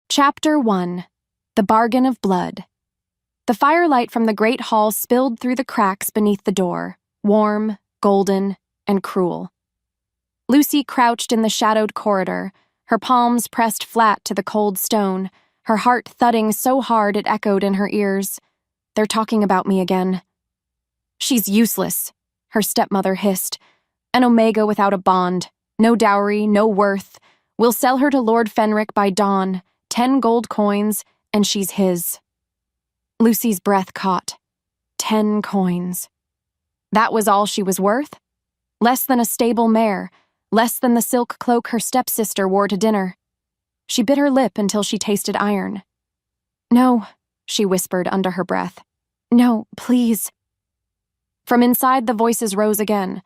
Chapter 1. The Bargain of Blood. The firelight from the great hall spilled through the cracks beneath the door, warm, golden, and cruel. Lucy crouched in the shadowed corridor, her palms pressed flat to the cold stone, her heart thudding so hard it echoed in her ears. They're talking about me again. She's useless, her stepmother hissed. An omega without a bond, no dowry, no worth. We'll sell her to Lord Fenric by dawn, 10 gold coins, and she's his. Lucy's breath caught. 10 coins. That was all she was worth? Less than a stable mare, less than the silk cloak her stepsister wore to dinner. She bit her lip until she tasted iron. No, she whispered under her breath. No, please. From inside the voices rose again.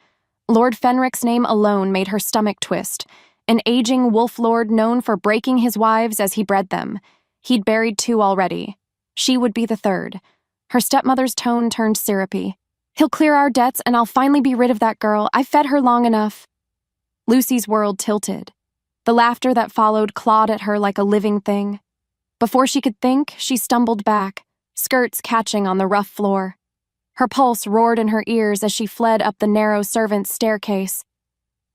Lord Fenric's name alone made her stomach twist. An aging wolf lord known for breaking his wives as he bred them. He'd buried 2 already. She would be the 3rd. Her stepmother's tone turned syrupy. He'll clear our debts and I'll finally be rid of that girl. I've fed her long enough. Lucy's world tilted. The laughter that followed clawed at her like a living thing. Before she could think, she stumbled back, skirts catching on the rough floor. Her pulse roared in her ears as she fled up the narrow servants' staircase.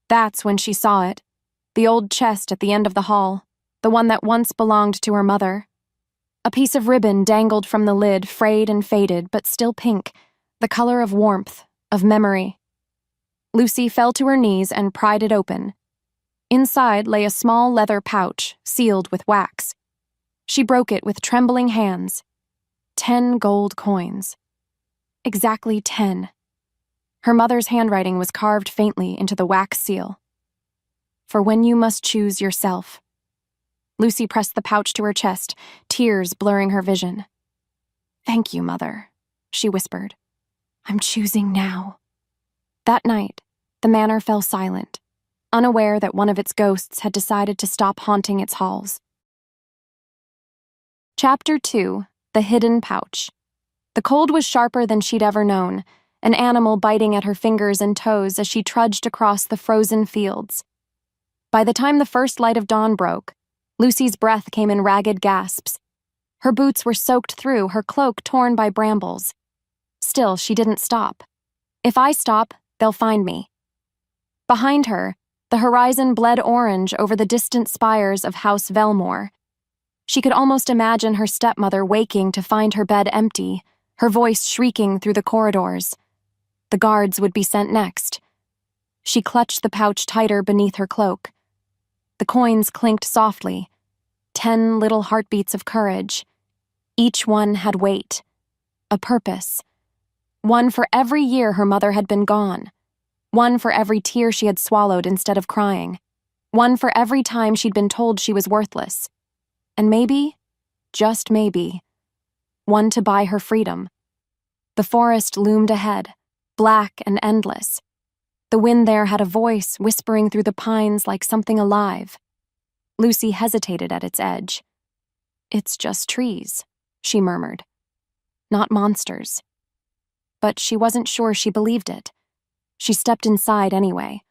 That's when she saw it. The old chest at the end of the hall, the one that once belonged to her mother. A piece of ribbon dangled from the lid, frayed and faded, but still pink, the color of warmth, of memory. Lucy fell to her knees and pried it open. Inside lay a small leather pouch, sealed with wax. She broke it with trembling hands. 10 gold coins. Exactly 10. Her mother's handwriting was carved faintly into the wax seal. For when you must choose yourself. Lucy pressed the pouch to her chest, tears blurring her vision. Thank you, Mother, she whispered. I'm choosing now. That night, the manor fell silent, unaware that one of its ghosts had decided to stop haunting its halls. Chapter 2. The Hidden Pouch. The cold was sharper than she'd ever known, an animal biting at her fingers and toes as she trudged across the frozen fields. By the time the first light of dawn broke, Lucy's breath came in ragged gasps. Her boots were soaked through, her cloak torn by brambles. Still, she didn't stop. If I stop, they'll find me. Behind her, the horizon bled orange over the distant spires of House Velmore. She could almost imagine her stepmother waking to find her bed empty, her voice shrieking through the corridors. The guards would be sent next. She clutched the pouch tighter beneath her cloak. The coins clinked softly. 10 little heartbeats of courage. Each one had weight. A purpose. One for every year her mother had been gone. One for every tear she had swallowed instead of crying. One for every time she'd been told she was worthless. And maybe, just maybe, one to buy her freedom. The forest loomed ahead, black and endless. The wind there had a voice whispering through the pines like something alive. Lucy hesitated at its edge. It's just trees, she murmured. Not monsters. But she wasn't sure she believed it. She stepped inside anyway.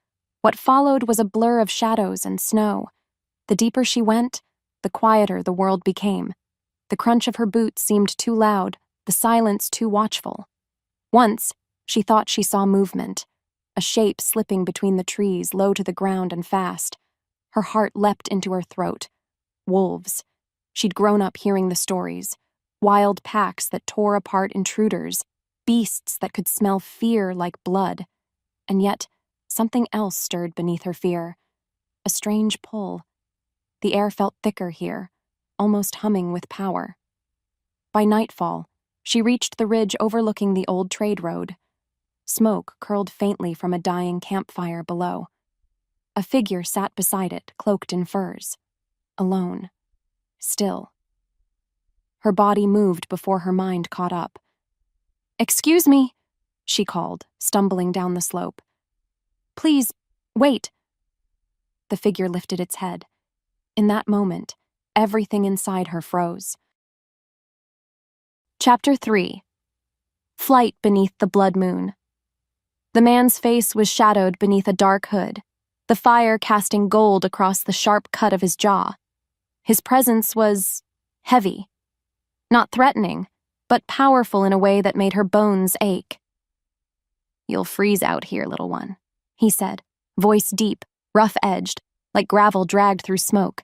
What followed was a blur of shadows and snow. The deeper she went, the quieter the world became. The crunch of her boots seemed too loud, the silence too watchful. Once, she thought she saw movement. A shape slipping between the trees, low to the ground and fast. Her heart leapt into her throat. Wolves. She'd grown up hearing the stories. Wild packs that tore apart intruders. Beasts that could smell fear like blood. And yet, something else stirred beneath her fear. A strange pull. The air felt thicker here, almost humming with power. By nightfall, she reached the ridge overlooking the old trade road. Smoke curled faintly from a dying campfire below. A figure sat beside it, cloaked in furs. Alone. Still. Her body moved before her mind caught up. "Excuse me," she called, stumbling down the slope. "Please, wait." The figure lifted its head. In that moment, everything inside her froze. Chapter 3. Flight Beneath the Blood Moon. The man's face was shadowed beneath a dark hood, the fire casting gold across the sharp cut of his jaw. His presence was heavy, not threatening, but powerful in a way that made her bones ache. "You'll freeze out here, little one," he said, voice deep, rough-edged, like gravel dragged through smoke.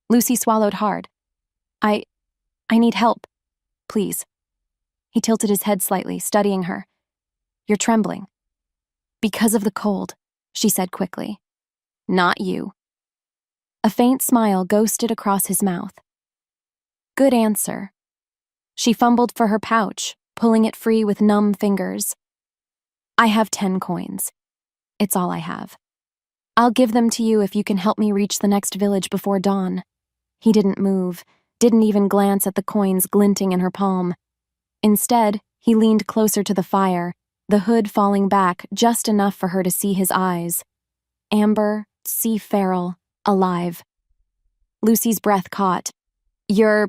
Lucy swallowed hard. I need help. Please." He tilted his head slightly, studying her. "You're trembling." "Because of the cold," she said quickly. "Not you." A faint smile ghosted across his mouth. "Good answer." She fumbled for her pouch, pulling it free with numb fingers. "I have 10 coins. It's all I have. I'll give them to you if you can help me reach the next village before dawn." He didn't move, didn't even glance at the coins glinting in her palm. Instead, he leaned closer to the fire, the hood falling back just enough for her to see his eyes. Amber, sea-feral, alive. Lucy's breath caught. "You're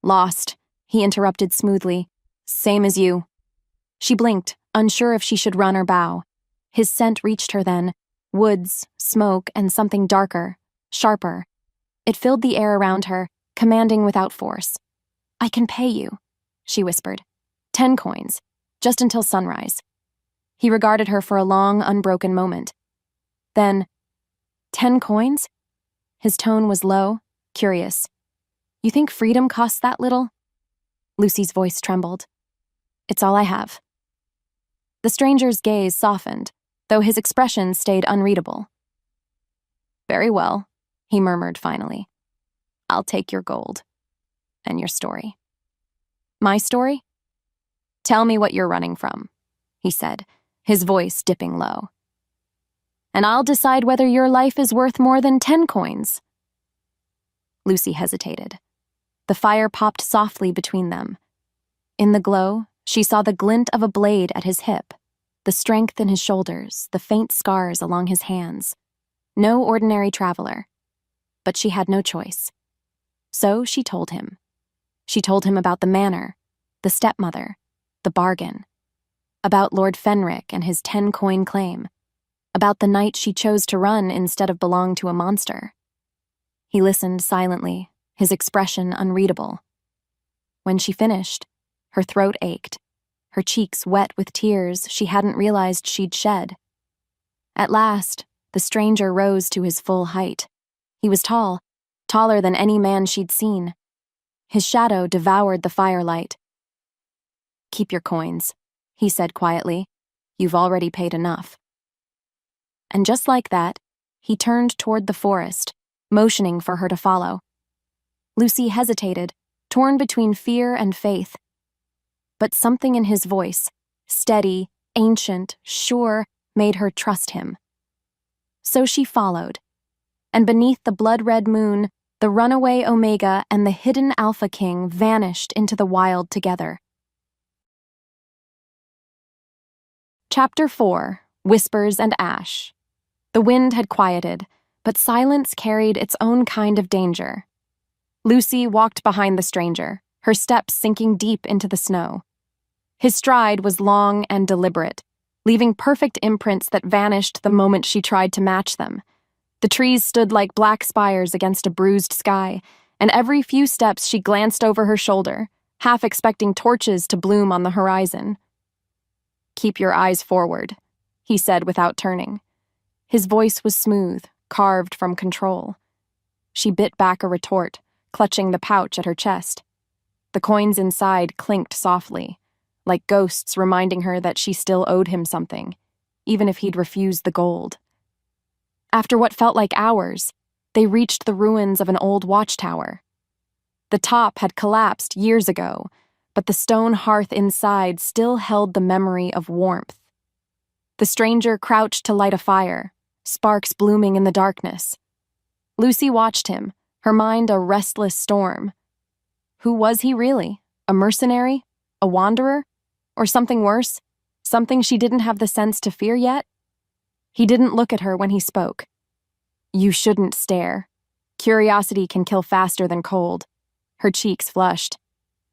lost," he interrupted smoothly. "Same as you." She blinked, unsure if she should run or bow. His scent reached her then, woods, smoke, and something darker, sharper. It filled the air around her, commanding without force. "I can pay you," she whispered. 10 coins, just until sunrise." He regarded her for a long, unbroken moment. Then, 10 coins? His tone was low, curious. "You think freedom costs that little?" Lucy's voice trembled. "It's all I have." The stranger's gaze softened, though his expression stayed unreadable. "Very well," he murmured finally. "I'll take your gold. And your story." "My story?" "Tell me what you're running from," he said, his voice dipping low. "And I'll decide whether your life is worth more than 10 coins." Lucy hesitated. The fire popped softly between them. In the glow, she saw the glint of a blade at his hip, the strength in his shoulders, the faint scars along his hands. No ordinary traveler. But she had no choice. So she told him. She told him about the manor, the stepmother, the bargain, about Lord Fenric and his 10-coin claim, about the night she chose to run instead of belong to a monster. He listened silently, his expression unreadable. When she finished, her throat ached, her cheeks wet with tears she hadn't realized she'd shed. At last, the stranger rose to his full height. He was tall, taller than any man she'd seen. His shadow devoured the firelight. "Keep your coins," he said quietly. "You've already paid enough." And just like that, he turned toward the forest, motioning for her to follow. Lucy hesitated, torn between fear and faith. But something in his voice, steady, ancient, sure, made her trust him. So she followed, and beneath the blood-red moon, the runaway Omega and the hidden Alpha King vanished into the wild together. Chapter 4: Whispers and Ash. The wind had quieted, but silence carried its own kind of danger. Lucy walked behind the stranger, her steps sinking deep into the snow. His stride was long and deliberate, leaving perfect imprints that vanished the moment she tried to match them. The trees stood like black spires against a bruised sky, and every few steps she glanced over her shoulder, half expecting torches to bloom on the horizon. "Keep your eyes forward," he said without turning. His voice was smooth, carved from control. She bit back a retort, clutching the pouch at her chest. The coins inside clinked softly, like ghosts reminding her that she still owed him something, even if he'd refused the gold. After what felt like hours, they reached the ruins of an old watchtower. The top had collapsed years ago, but the stone hearth inside still held the memory of warmth. The stranger crouched to light a fire, sparks blooming in the darkness. Lucy watched him, her mind a restless storm. Who was he really? A mercenary? A wanderer? Or something worse? Something she didn't have the sense to fear yet? He didn't look at her when he spoke. "You shouldn't stare. Curiosity can kill faster than cold." Her cheeks flushed.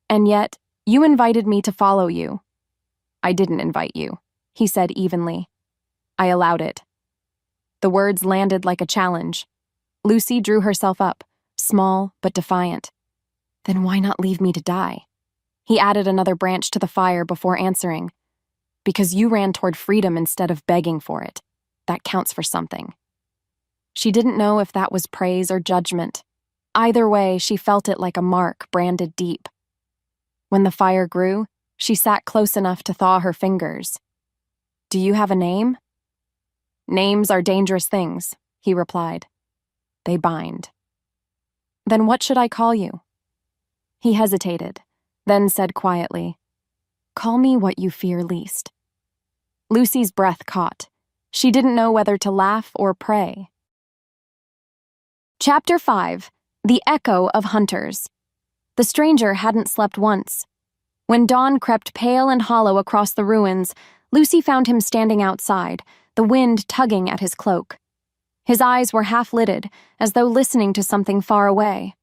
"And yet, you invited me to follow you." "I didn't invite you," he said evenly. "I allowed it." The words landed like a challenge. Lucy drew herself up, small but defiant. Then why not leave me to die? He added another branch to the fire before answering. Because you ran toward freedom instead of begging for it. That counts for something. She didn't know if that was praise or judgment. Either way, she felt it like a mark branded deep. When the fire grew, she sat close enough to thaw her fingers. Do you have a name? Names are dangerous things, he replied. They bind. Then what should I call you? He hesitated, then said quietly, Call me what you fear least. Lucy's breath caught. She didn't know whether to laugh or pray. Chapter 5. The Echo of Hunters. The stranger hadn't slept once. When dawn crept pale and hollow across the ruins, Lucy found him standing outside, the wind tugging at his cloak. His eyes were half-lidded, as though listening to something far away.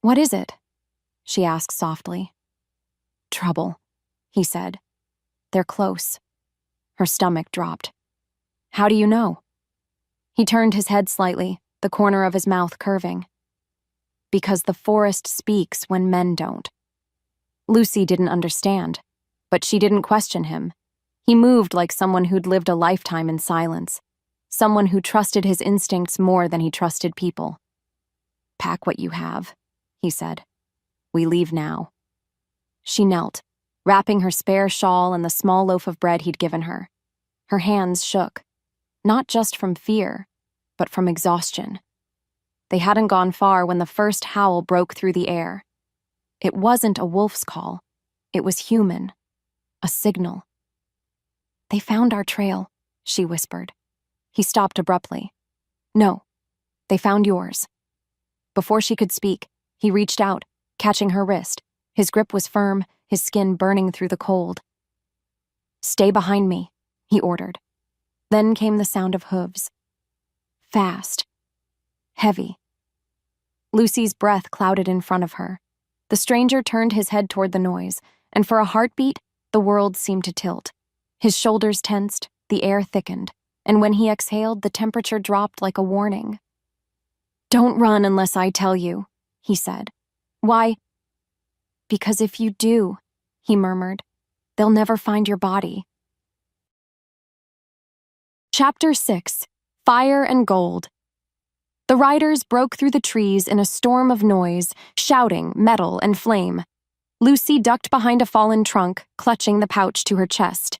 What is it? She asked softly. Trouble, he said. They're close. Her stomach dropped. How do you know? He turned his head slightly, the corner of his mouth curving. Because the forest speaks when men don't. Lucy didn't understand, but she didn't question him. He moved like someone who'd lived a lifetime in silence, someone who trusted his instincts more than he trusted people. Pack what you have, he said. We leave now. She knelt, wrapping her spare shawl in the small loaf of bread he'd given her. Her hands shook, not just from fear, but from exhaustion. They hadn't gone far when the first howl broke through the air. It wasn't a wolf's call. It was human. A signal. They found our trail, she whispered. He stopped abruptly. No, they found yours. Before she could speak, he reached out, catching her wrist. His grip was firm, his skin burning through the cold. Stay behind me, he ordered. Then came the sound of hooves. Fast. Heavy. Lucy's breath clouded in front of her. The stranger turned his head toward the noise, and for a heartbeat, the world seemed to tilt. His shoulders tensed, the air thickened, and when he exhaled, the temperature dropped like a warning. Don't run unless I tell you, he said. Why? Because if you do, he murmured, they'll never find your body. Chapter 6. Fire and Gold. The riders broke through the trees in a storm of noise, shouting, metal, and flame. Lucy ducked behind a fallen trunk, clutching the pouch to her chest.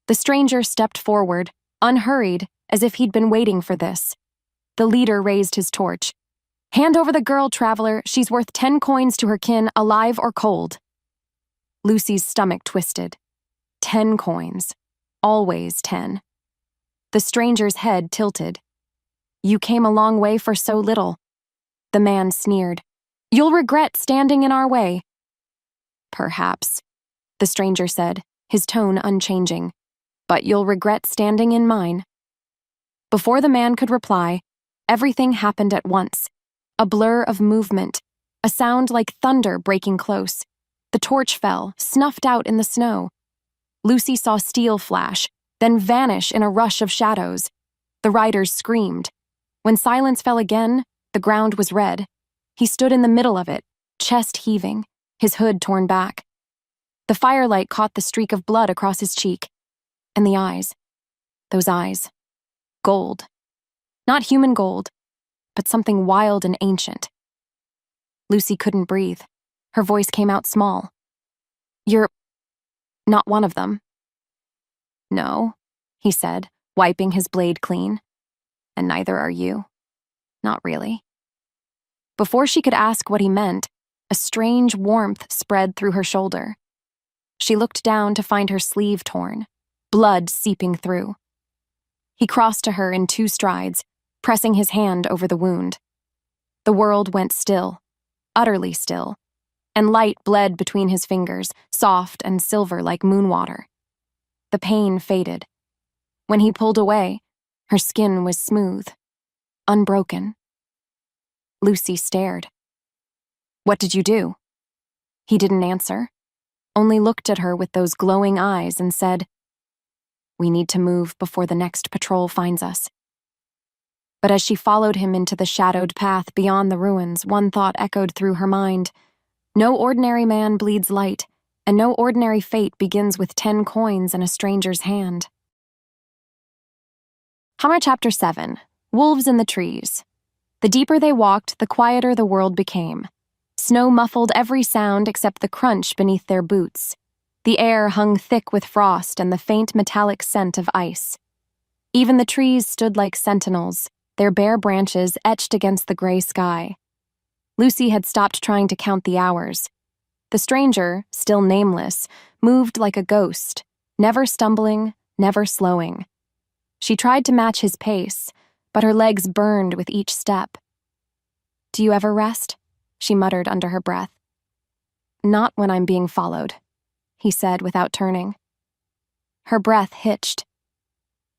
The stranger stepped forward, unhurried, as if he'd been waiting for this. The leader raised his torch. Hand over the girl, traveler. She's worth 10 coins to her kin, alive or cold. Lucy's stomach twisted. 10 coins. Always 10. The stranger's head tilted. You came a long way for so little. The man sneered. You'll regret standing in our way. Perhaps, the stranger said, his tone unchanging. But you'll regret standing in mine. Before the man could reply, everything happened at once. A blur of movement, a sound like thunder breaking close. The torch fell, snuffed out in the snow. Lucy saw steel flash, then vanish in a rush of shadows. The riders screamed. When silence fell again, the ground was red. He stood in the middle of it, chest heaving, his hood torn back. The firelight caught the streak of blood across his cheek. And the eyes. Those eyes. Gold. Not human gold, but something wild and ancient. Lucy couldn't breathe. Her voice came out small. You're not one of them. No, he said, wiping his blade clean. And neither are you. Not really. Before she could ask what he meant, a strange warmth spread through her shoulder. She looked down to find her sleeve torn, blood seeping through. He crossed to her in 2 strides, pressing his hand over the wound. The world went still, utterly still, and light bled between his fingers, soft and silver like moonwater. The pain faded. When he pulled away, her skin was smooth, unbroken. Lucy stared. What did you do? He didn't answer, only looked at her with those glowing eyes and said, We need to move before the next patrol finds us. But as she followed him into the shadowed path beyond the ruins, one thought echoed through her mind. No ordinary man bleeds light, and no ordinary fate begins with 10 coins in a stranger's hand. Hammer Chapter 7. Wolves in the Trees. The deeper they walked, the quieter the world became. Snow muffled every sound except the crunch beneath their boots. The air hung thick with frost and the faint metallic scent of ice. Even the trees stood like sentinels, their bare branches etched against the gray sky. Lucy had stopped trying to count the hours. The stranger, still nameless, moved like a ghost, never stumbling, never slowing. She tried to match his pace, but her legs burned with each step. "Do you ever rest?" she muttered under her breath. "Not when I'm being followed," he said without turning. Her breath hitched.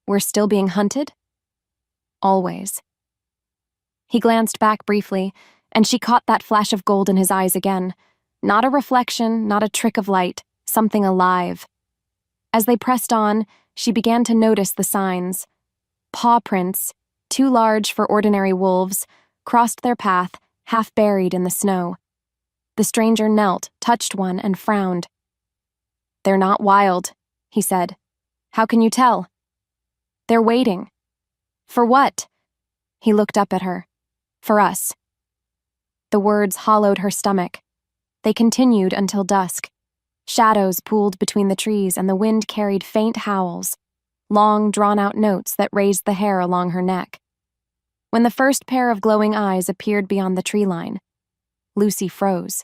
"We're still being hunted?" "Always." He glanced back briefly, and she caught that flash of gold in his eyes again. Not a reflection, not a trick of light, something alive. As they pressed on, she began to notice the signs. Paw prints, too large for ordinary wolves, crossed their path, half buried in the snow. The stranger knelt, touched one, and frowned. "They're not wild," he said. "How can you tell?" "They're waiting." "For what?" He looked up at her. "For us." The words hollowed her stomach. They continued until dusk. Shadows pooled between the trees and the wind carried faint howls, long, drawn-out notes that raised the hair along her neck. When the first pair of glowing eyes appeared beyond the tree line, Lucy froze.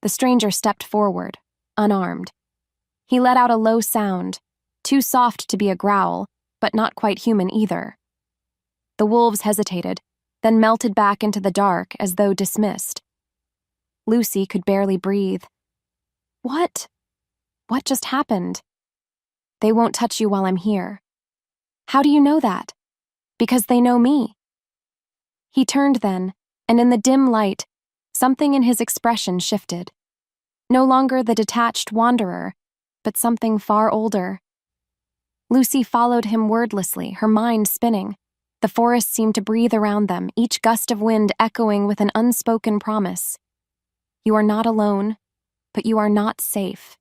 The stranger stepped forward, unarmed. He let out a low sound, too soft to be a growl, but not quite human either. The wolves hesitated, then melted back into the dark as though dismissed. Lucy could barely breathe. What just happened?" "They won't touch you while I'm here." "How do you know that?" "Because they know me." He turned then, and in the dim light, something in his expression shifted. No longer the detached wanderer, but something far older. Lucy followed him wordlessly, her mind spinning. The forest seemed to breathe around them, each gust of wind echoing with an unspoken promise. You are not alone, but you are not safe.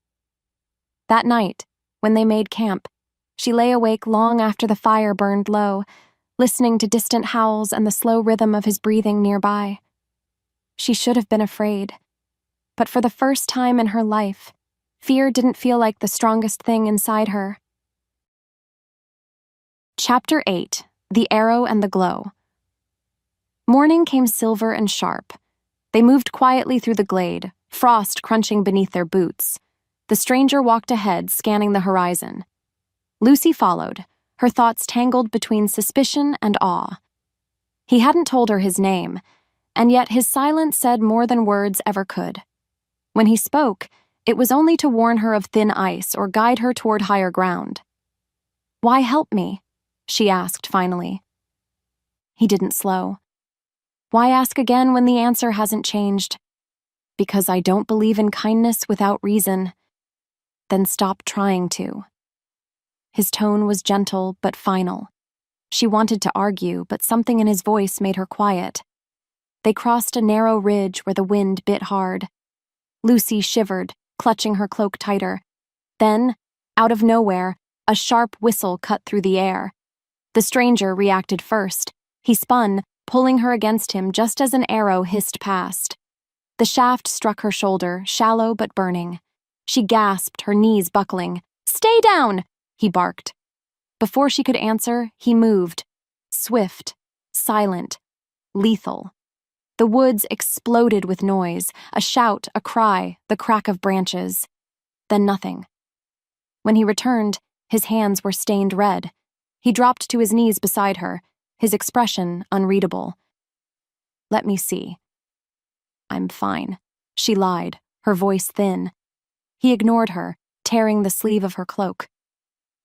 That night, when they made camp, she lay awake long after the fire burned low, listening to distant howls and the slow rhythm of his breathing nearby. She should have been afraid, but for the first time in her life, fear didn't feel like the strongest thing inside her. Chapter 8. The Arrow and the Glow. Morning came silver and sharp. They moved quietly through the glade, frost crunching beneath their boots. The stranger walked ahead, scanning the horizon. Lucy followed, her thoughts tangled between suspicion and awe. He hadn't told her his name, and yet his silence said more than words ever could. When he spoke, it was only to warn her of thin ice or guide her toward higher ground. "Why help me?" she asked finally. He didn't slow. "Why ask again when the answer hasn't changed?" "Because I don't believe in kindness without reason." "Then stop trying to." His tone was gentle but final. She wanted to argue, but something in his voice made her quiet. They crossed a narrow ridge where the wind bit hard. Lucy shivered, clutching her cloak tighter. Then, out of nowhere, a sharp whistle cut through the air. The stranger reacted first. He spun, pulling her against him just as an arrow hissed past. The shaft struck her shoulder, shallow but burning. She gasped, her knees buckling. "Stay down!" he barked. Before she could answer, he moved. Swift, silent, lethal. The woods exploded with noise, a shout, a cry, the crack of branches. Then nothing. When he returned, his hands were stained red. He dropped to his knees beside her, his expression unreadable. "Let me see." "I'm fine," she lied, her voice thin. He ignored her, tearing the sleeve of her cloak.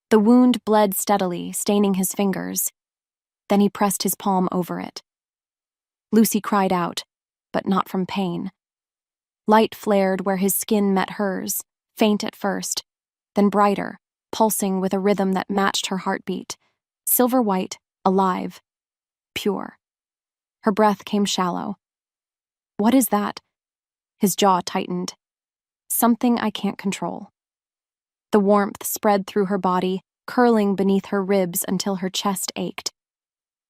The wound bled steadily, staining his fingers. Then he pressed his palm over it. Lucy cried out, but not from pain. Light flared where his skin met hers, faint at first, then brighter, pulsing with a rhythm that matched her heartbeat. Silver white, alive. pure. Her breath came shallow. What is that? His jaw tightened. Something I can't control. The warmth spread through her body, curling beneath her ribs until her chest ached.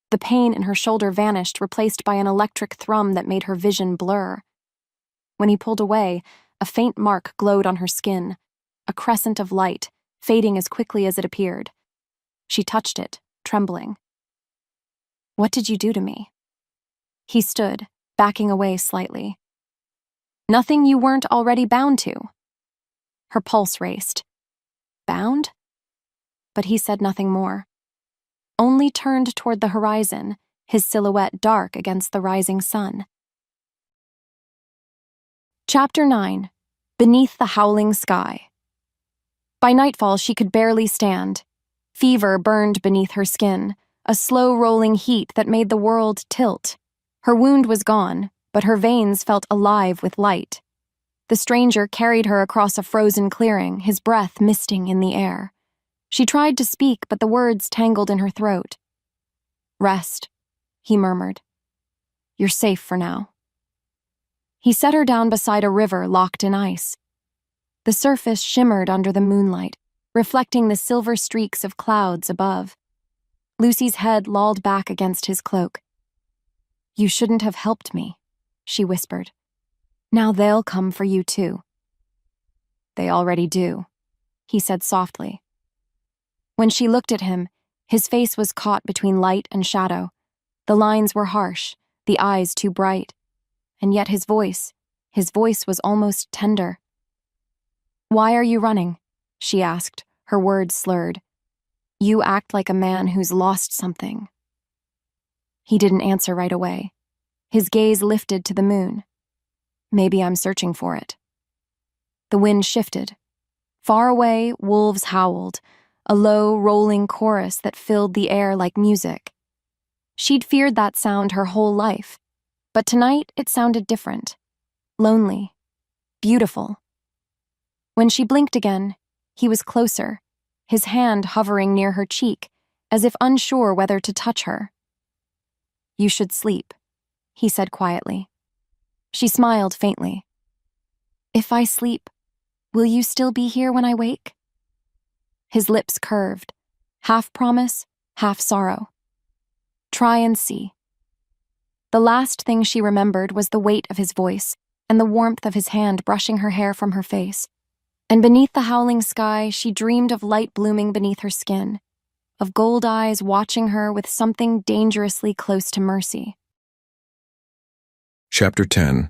The pain in her shoulder vanished, replaced by an electric thrum that made her vision blur. When he pulled away, a faint mark glowed on her skin, a crescent of light, fading as quickly as it appeared. She touched it, trembling. What did you do to me? He stood, backing away slightly. Nothing you weren't already bound to. Her pulse raced. Bound? But he said nothing more. Only turned toward the horizon, his silhouette dark against the rising sun. Chapter 9. Beneath the Howling Sky. By nightfall, she could barely stand. Fever burned beneath her skin, a slow-rolling heat that made the world tilt. Her wound was gone, but her veins felt alive with light. The stranger carried her across a frozen clearing, his breath misting in the air. She tried to speak, but the words tangled in her throat. Rest, he murmured. You're safe for now. He set her down beside a river locked in ice. The surface shimmered under the moonlight, reflecting the silver streaks of clouds above. Lucy's head lolled back against his cloak. You shouldn't have helped me, she whispered. Now they'll come for you too. They already do, he said softly. When she looked at him, his face was caught between light and shadow. The lines were harsh, the eyes too bright. And yet his voice was almost tender. Why are you running? She asked, her words slurred. You act like a man who's lost something. He didn't answer right away. His gaze lifted to the moon. Maybe I'm searching for it. The wind shifted. Far away, wolves howled, a low, rolling chorus that filled the air like music. She'd feared that sound her whole life, but tonight it sounded different. Lonely. Beautiful. When she blinked again, he was closer, his hand hovering near her cheek, as if unsure whether to touch her. You should sleep, he said quietly. She smiled faintly. If I sleep, will you still be here when I wake? His lips curved, half promise, half sorrow. Try and see. The last thing she remembered was the weight of his voice and the warmth of his hand brushing her hair from her face. And beneath the howling sky, she dreamed of light blooming beneath her skin, of gold eyes watching her with something dangerously close to mercy. Chapter 10.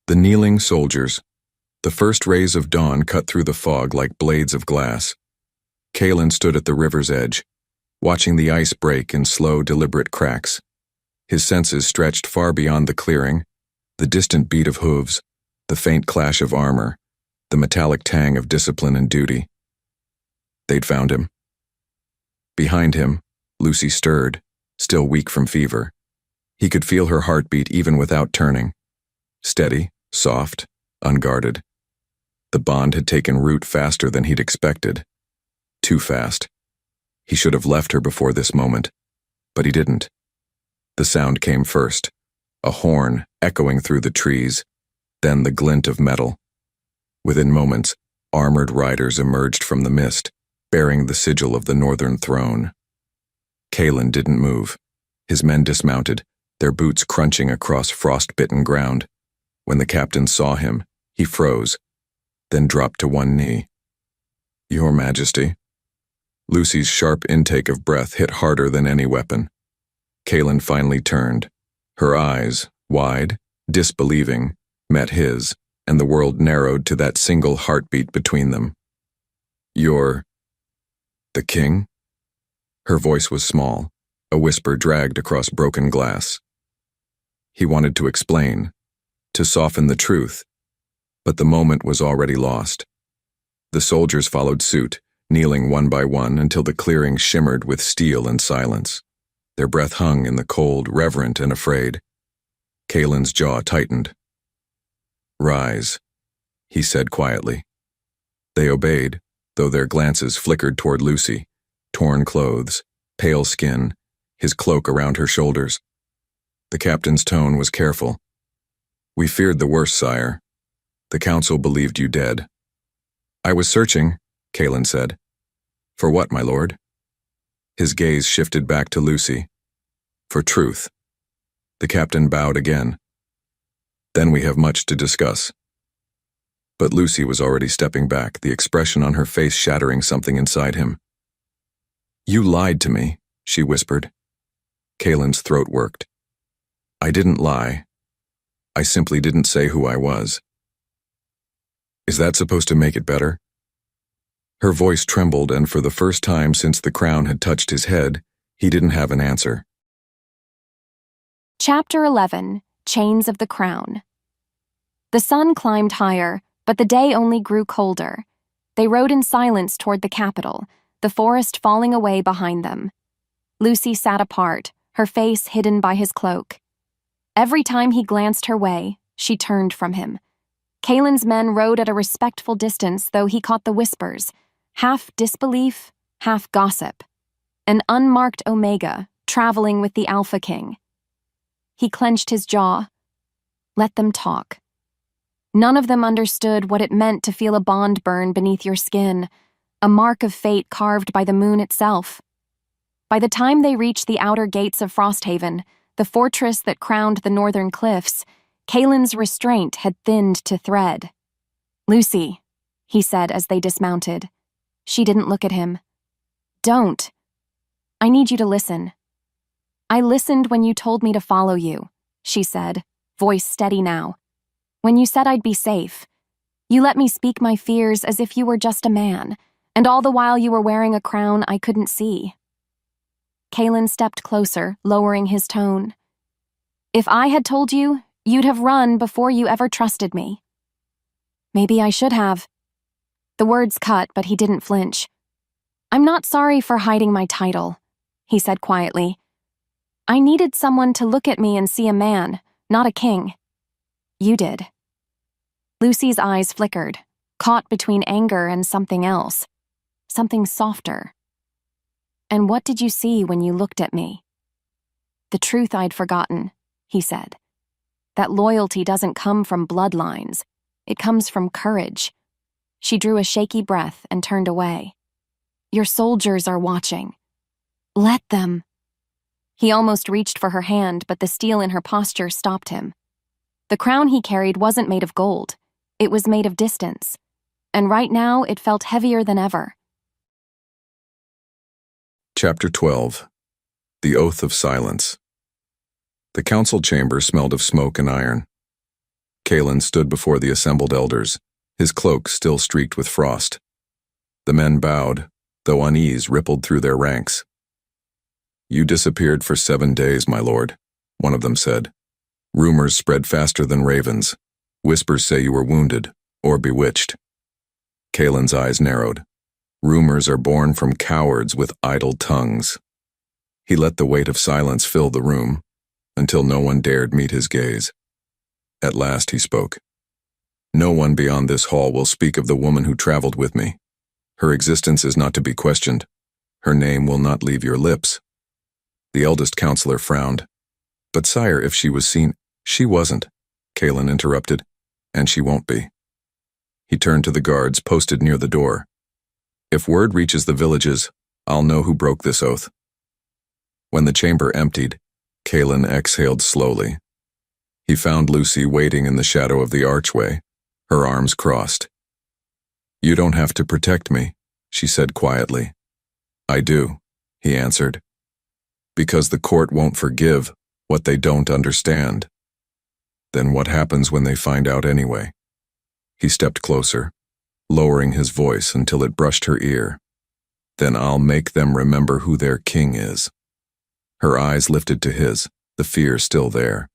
The Kneeling Soldiers. The first rays of dawn cut through the fog like blades of glass. Kaelin stood at the river's edge, watching the ice break in slow, deliberate cracks. His senses stretched far beyond the clearing, the distant beat of hooves, the faint clash of armor, the metallic tang of discipline and duty. They'd found him. Behind him, Lucy stirred, still weak from fever. He could feel her heartbeat even without turning. Steady, soft, unguarded. The bond had taken root faster than he'd expected. Too fast. He should have left her before this moment, but he didn't. The sound came first, a horn echoing through the trees, then the glint of metal. Within moments, armored riders emerged from the mist, bearing the sigil of the Northern Throne. Kaelin didn't move. His men dismounted, their boots crunching across frost-bitten ground. When the captain saw him, he froze, then dropped to one knee. Your Majesty. Lucy's sharp intake of breath hit harder than any weapon. Kaelin finally turned. Her eyes, wide, disbelieving, met his, and the world narrowed to that single heartbeat between them. You're the king? Her voice was small, a whisper dragged across broken glass. He wanted to explain, to soften the truth, but the moment was already lost. The soldiers followed suit, kneeling one by one until the clearing shimmered with steel and silence. Their breath hung in the cold, reverent and afraid. Kaelin's jaw tightened. Rise, he said quietly. They obeyed, though their glances flickered toward Lucy, torn clothes, pale skin, his cloak around her shoulders. The captain's tone was careful. "We feared the worst, sire. The council believed you dead." "I was searching," Kaelin said. "For what, my lord?" His gaze shifted back to Lucy. "For truth." The captain bowed again. "Then we have much to discuss." But Lucy was already stepping back, the expression on her face shattering something inside him. "You lied to me," she whispered. Kaelin's throat worked. "I didn't lie. I simply didn't say who I was." "Is that supposed to make it better?" Her voice trembled, and for the first time since the crown had touched his head, he didn't have an answer. Chapter 11, Chains of the Crown. The sun climbed higher, but the day only grew colder. They rode in silence toward the capital, the forest falling away behind them. Lucy sat apart, her face hidden by his cloak. Every time he glanced her way, she turned from him. Kaelin's men rode at a respectful distance, though he caught the whispers, half disbelief, half gossip. An unmarked Omega, traveling with the Alpha King. He clenched his jaw. Let them talk. None of them understood what it meant to feel a bond burn beneath your skin, a mark of fate carved by the moon itself. By the time they reached the outer gates of Frosthaven, the fortress that crowned the northern cliffs, Kaelin's restraint had thinned to thread. "Lucy," he said as they dismounted. She didn't look at him. "Don't. I need you to listen." "I listened when you told me to follow you," she said, voice steady now. "When you said I'd be safe. You let me speak my fears as if you were just a man, and all the while you were wearing a crown I couldn't see." Kaelin stepped closer, lowering his tone. "If I had told you, you'd have run before you ever trusted me." "Maybe I should have." The words cut, but he didn't flinch. "I'm not sorry for hiding my title," he said quietly. "I needed someone to look at me and see a man, not a king. You did." Lucy's eyes flickered, caught between anger and something else, something softer. "And what did you see when you looked at me?" "The truth I'd forgotten," he said. "That loyalty doesn't come from bloodlines. It comes from courage." She drew a shaky breath and turned away. "Your soldiers are watching. Let them." He almost reached for her hand, but the steel in her posture stopped him. The crown he carried wasn't made of gold. It was made of distance. And right now it felt heavier than ever. Chapter 12. The Oath of Silence. The council chamber smelled of smoke and iron. Kaelin stood before the assembled elders, his cloak still streaked with frost. The men bowed, though unease rippled through their ranks. "You disappeared for 7 days, my lord," one of them said. "Rumors spread faster than ravens. Whispers say you were wounded, or bewitched." Kaelin's eyes narrowed. Rumors are born from cowards with idle tongues. He let the weight of silence fill the room, until no one dared meet his gaze. At last he spoke. "No one beyond this hall will speak of the woman who traveled with me. Her existence is not to be questioned. Her name will not leave your lips." The eldest counselor frowned. "But sire, if she was seen—" "She wasn't," Kaelin interrupted, "and she won't be." He turned to the guards posted near the door. "If word reaches the villages, I'll know who broke this oath." When the chamber emptied, Kaelin exhaled slowly. He found Lucy waiting in the shadow of the archway, her arms crossed. "You don't have to protect me," she said quietly. "I do," he answered. "Because the court won't forgive what they don't understand." "Then what happens when they find out anyway?" He stepped closer, lowering his voice until it brushed her ear. "Then I'll make them remember who their king is." Her eyes lifted to his, the fear still there,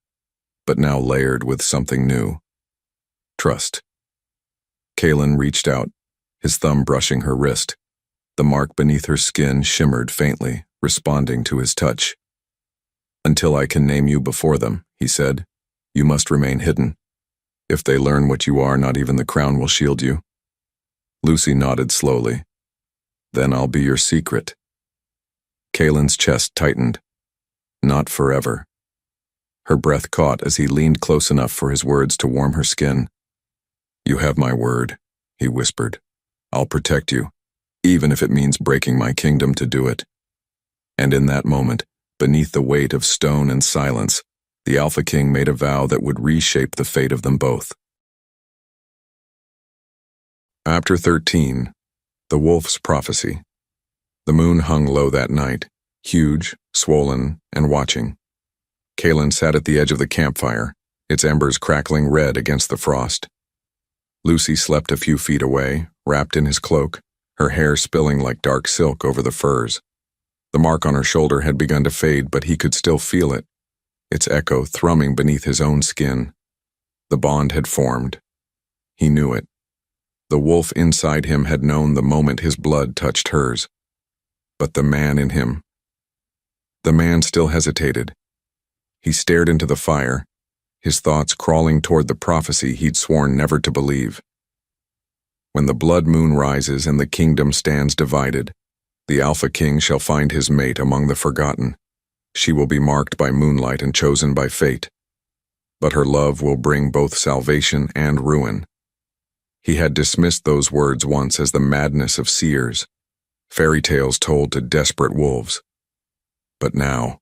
but now layered with something new. Trust. Kaelin reached out, his thumb brushing her wrist. The mark beneath her skin shimmered faintly, responding to his touch. "Until I can name you before them," he said, "you must remain hidden. If they learn what you are, not even the crown will shield you." Lucy nodded slowly. "Then I'll be your secret." Kaelin's chest tightened. Not forever. Her breath caught as he leaned close enough for his words to warm her skin. You have my word, he whispered. I'll protect you, even if it means breaking my kingdom to do it. And in that moment, beneath the weight of stone and silence, the Alpha King made a vow that would reshape the fate of them both. Chapter 13. The Wolf's Prophecy. The moon hung low that night, huge, swollen, and watching. Kaelin sat at the edge of the campfire, its embers crackling red against the frost. Lucy slept a few feet away, wrapped in his cloak, her hair spilling like dark silk over the furs. The mark on her shoulder had begun to fade, but he could still feel it, its echo thrumming beneath his own skin. The bond had formed. He knew it. The wolf inside him had known the moment his blood touched hers. But the man in him. The man still hesitated. He stared into the fire, his thoughts crawling toward the prophecy he'd sworn never to believe. When the blood moon rises and the kingdom stands divided, the Alpha King shall find his mate among the forgotten. She will be marked by moonlight and chosen by fate. But her love will bring both salvation and ruin. He had dismissed those words once as the madness of seers, fairy tales told to desperate wolves. But now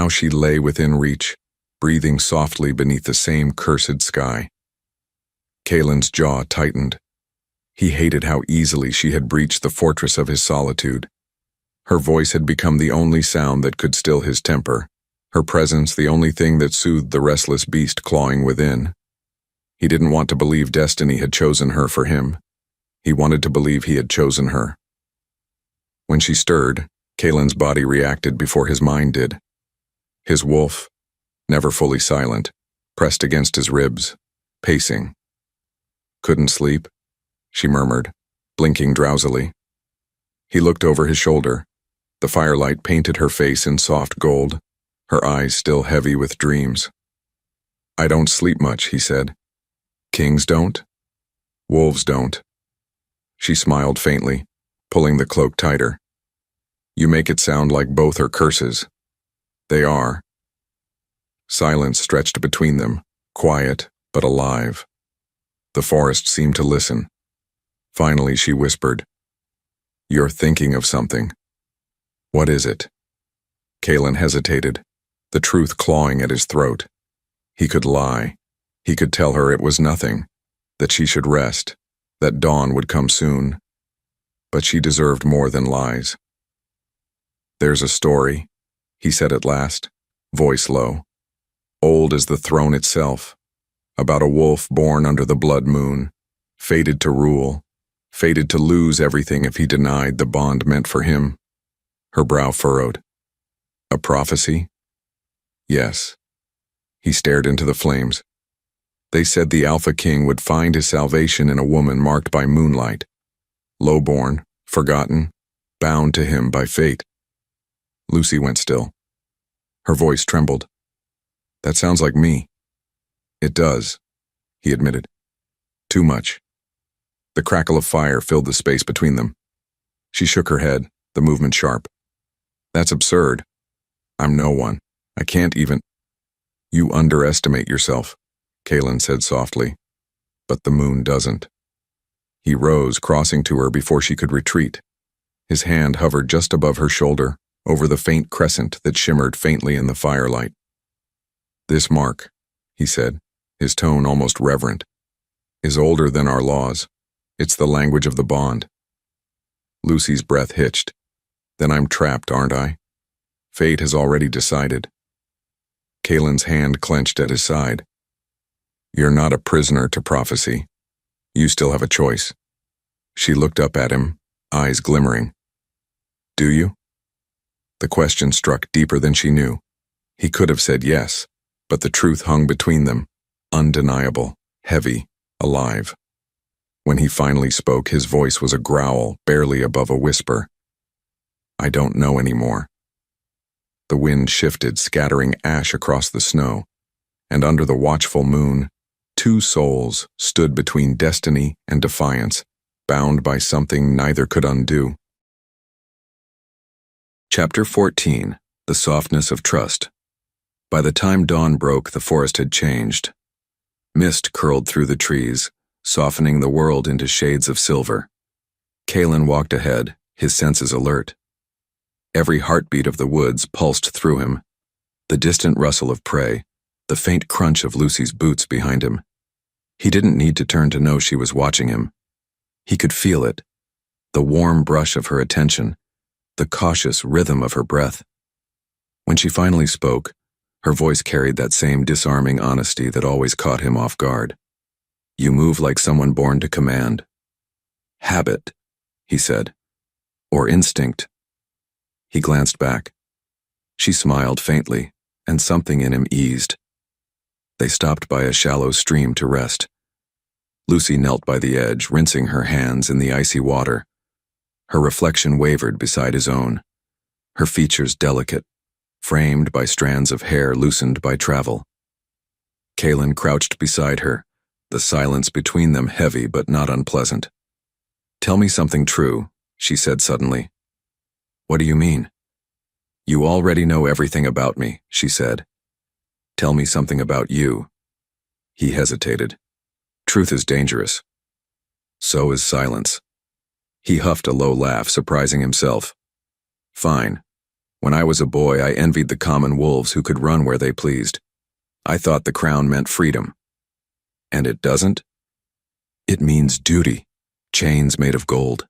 she lay within reach, breathing softly beneath the same cursed sky. Kaelin's jaw tightened. He hated how easily she had breached the fortress of his solitude. Her voice had become the only sound that could still his temper, her presence the only thing that soothed the restless beast clawing within. He didn't want to believe destiny had chosen her for him. He wanted to believe he had chosen her. When she stirred, Kaelin's body reacted before his mind did. His wolf, never fully silent, pressed against his ribs, pacing. Couldn't sleep, she murmured, blinking drowsily. He looked over his shoulder. The firelight painted her face in soft gold, her eyes still heavy with dreams. I don't sleep much, he said. Kings don't? Wolves don't. She smiled faintly, pulling the cloak tighter. You make it sound like both are curses. They are. Silence stretched between them, quiet but alive. The forest seemed to listen. Finally she whispered, You're thinking of something. What is it? Kaelin hesitated, the truth clawing at his throat. He could lie. He could tell her it was nothing, that she should rest, that dawn would come soon. But she deserved more than lies. There's a story, he said at last, voice low, old as the throne itself, about a wolf born under the blood moon, fated to rule, fated to lose everything if he denied the bond meant for him. Her brow furrowed. A prophecy? Yes. He stared into the flames. They said the Alpha King would find his salvation in a woman marked by moonlight, low-born, forgotten, bound to him by fate. Lucy went still. Her voice trembled. That sounds like me. It does, he admitted. Too much. The crackle of fire filled the space between them. She shook her head, the movement sharp. That's absurd. I'm no one. I can't even. You underestimate yourself, Kaelin said softly. But the moon doesn't. He rose, crossing to her before she could retreat. His hand hovered just above her shoulder, over the faint crescent that shimmered faintly in the firelight. This mark, he said, his tone almost reverent, is older than our laws. It's the language of the bond. Lucy's breath hitched. Then I'm trapped, aren't I? Fate has already decided. Kaelin's hand clenched at his side. You're not a prisoner to prophecy. You still have a choice. She looked up at him, eyes glimmering. Do you? The question struck deeper than she knew. He could have said yes, but the truth hung between them, undeniable, heavy, alive. When he finally spoke, his voice was a growl, barely above a whisper. I don't know anymore. The wind shifted, scattering ash across the snow, and under the watchful moon, two souls stood between destiny and defiance, bound by something neither could undo. Chapter 14. the softness of trust. By the time dawn broke, the forest had changed. Mist curled through the trees, softening the world into shades of silver. Kalen walked ahead, his senses alert. Every heartbeat of the woods pulsed through him. The distant rustle of prey, the faint crunch of Lucy's boots behind him. He didn't need to turn to know she was watching him. He could feel it, the warm brush of her attention, the cautious rhythm of her breath. When she finally spoke, her voice carried that same disarming honesty that always caught him off guard. "You move like someone born to command." "Habit," he said. "Or instinct." He glanced back. She smiled faintly, and something in him eased. They stopped by a shallow stream to rest. Lucy knelt by the edge, rinsing her hands in the icy water. Her reflection wavered beside his own, her features delicate, framed by strands of hair loosened by travel. Kalen crouched beside her, the silence between them heavy but not unpleasant. "Tell me something true," she said suddenly. "What do you mean?" "You already know everything about me," she said. "Tell me something about you." He hesitated. "Truth is dangerous." "So is silence." He huffed a low laugh, surprising himself. "Fine. When I was a boy, I envied the common wolves who could run where they pleased. I thought the crown meant freedom." "And it doesn't?" "It means duty. Chains made of gold."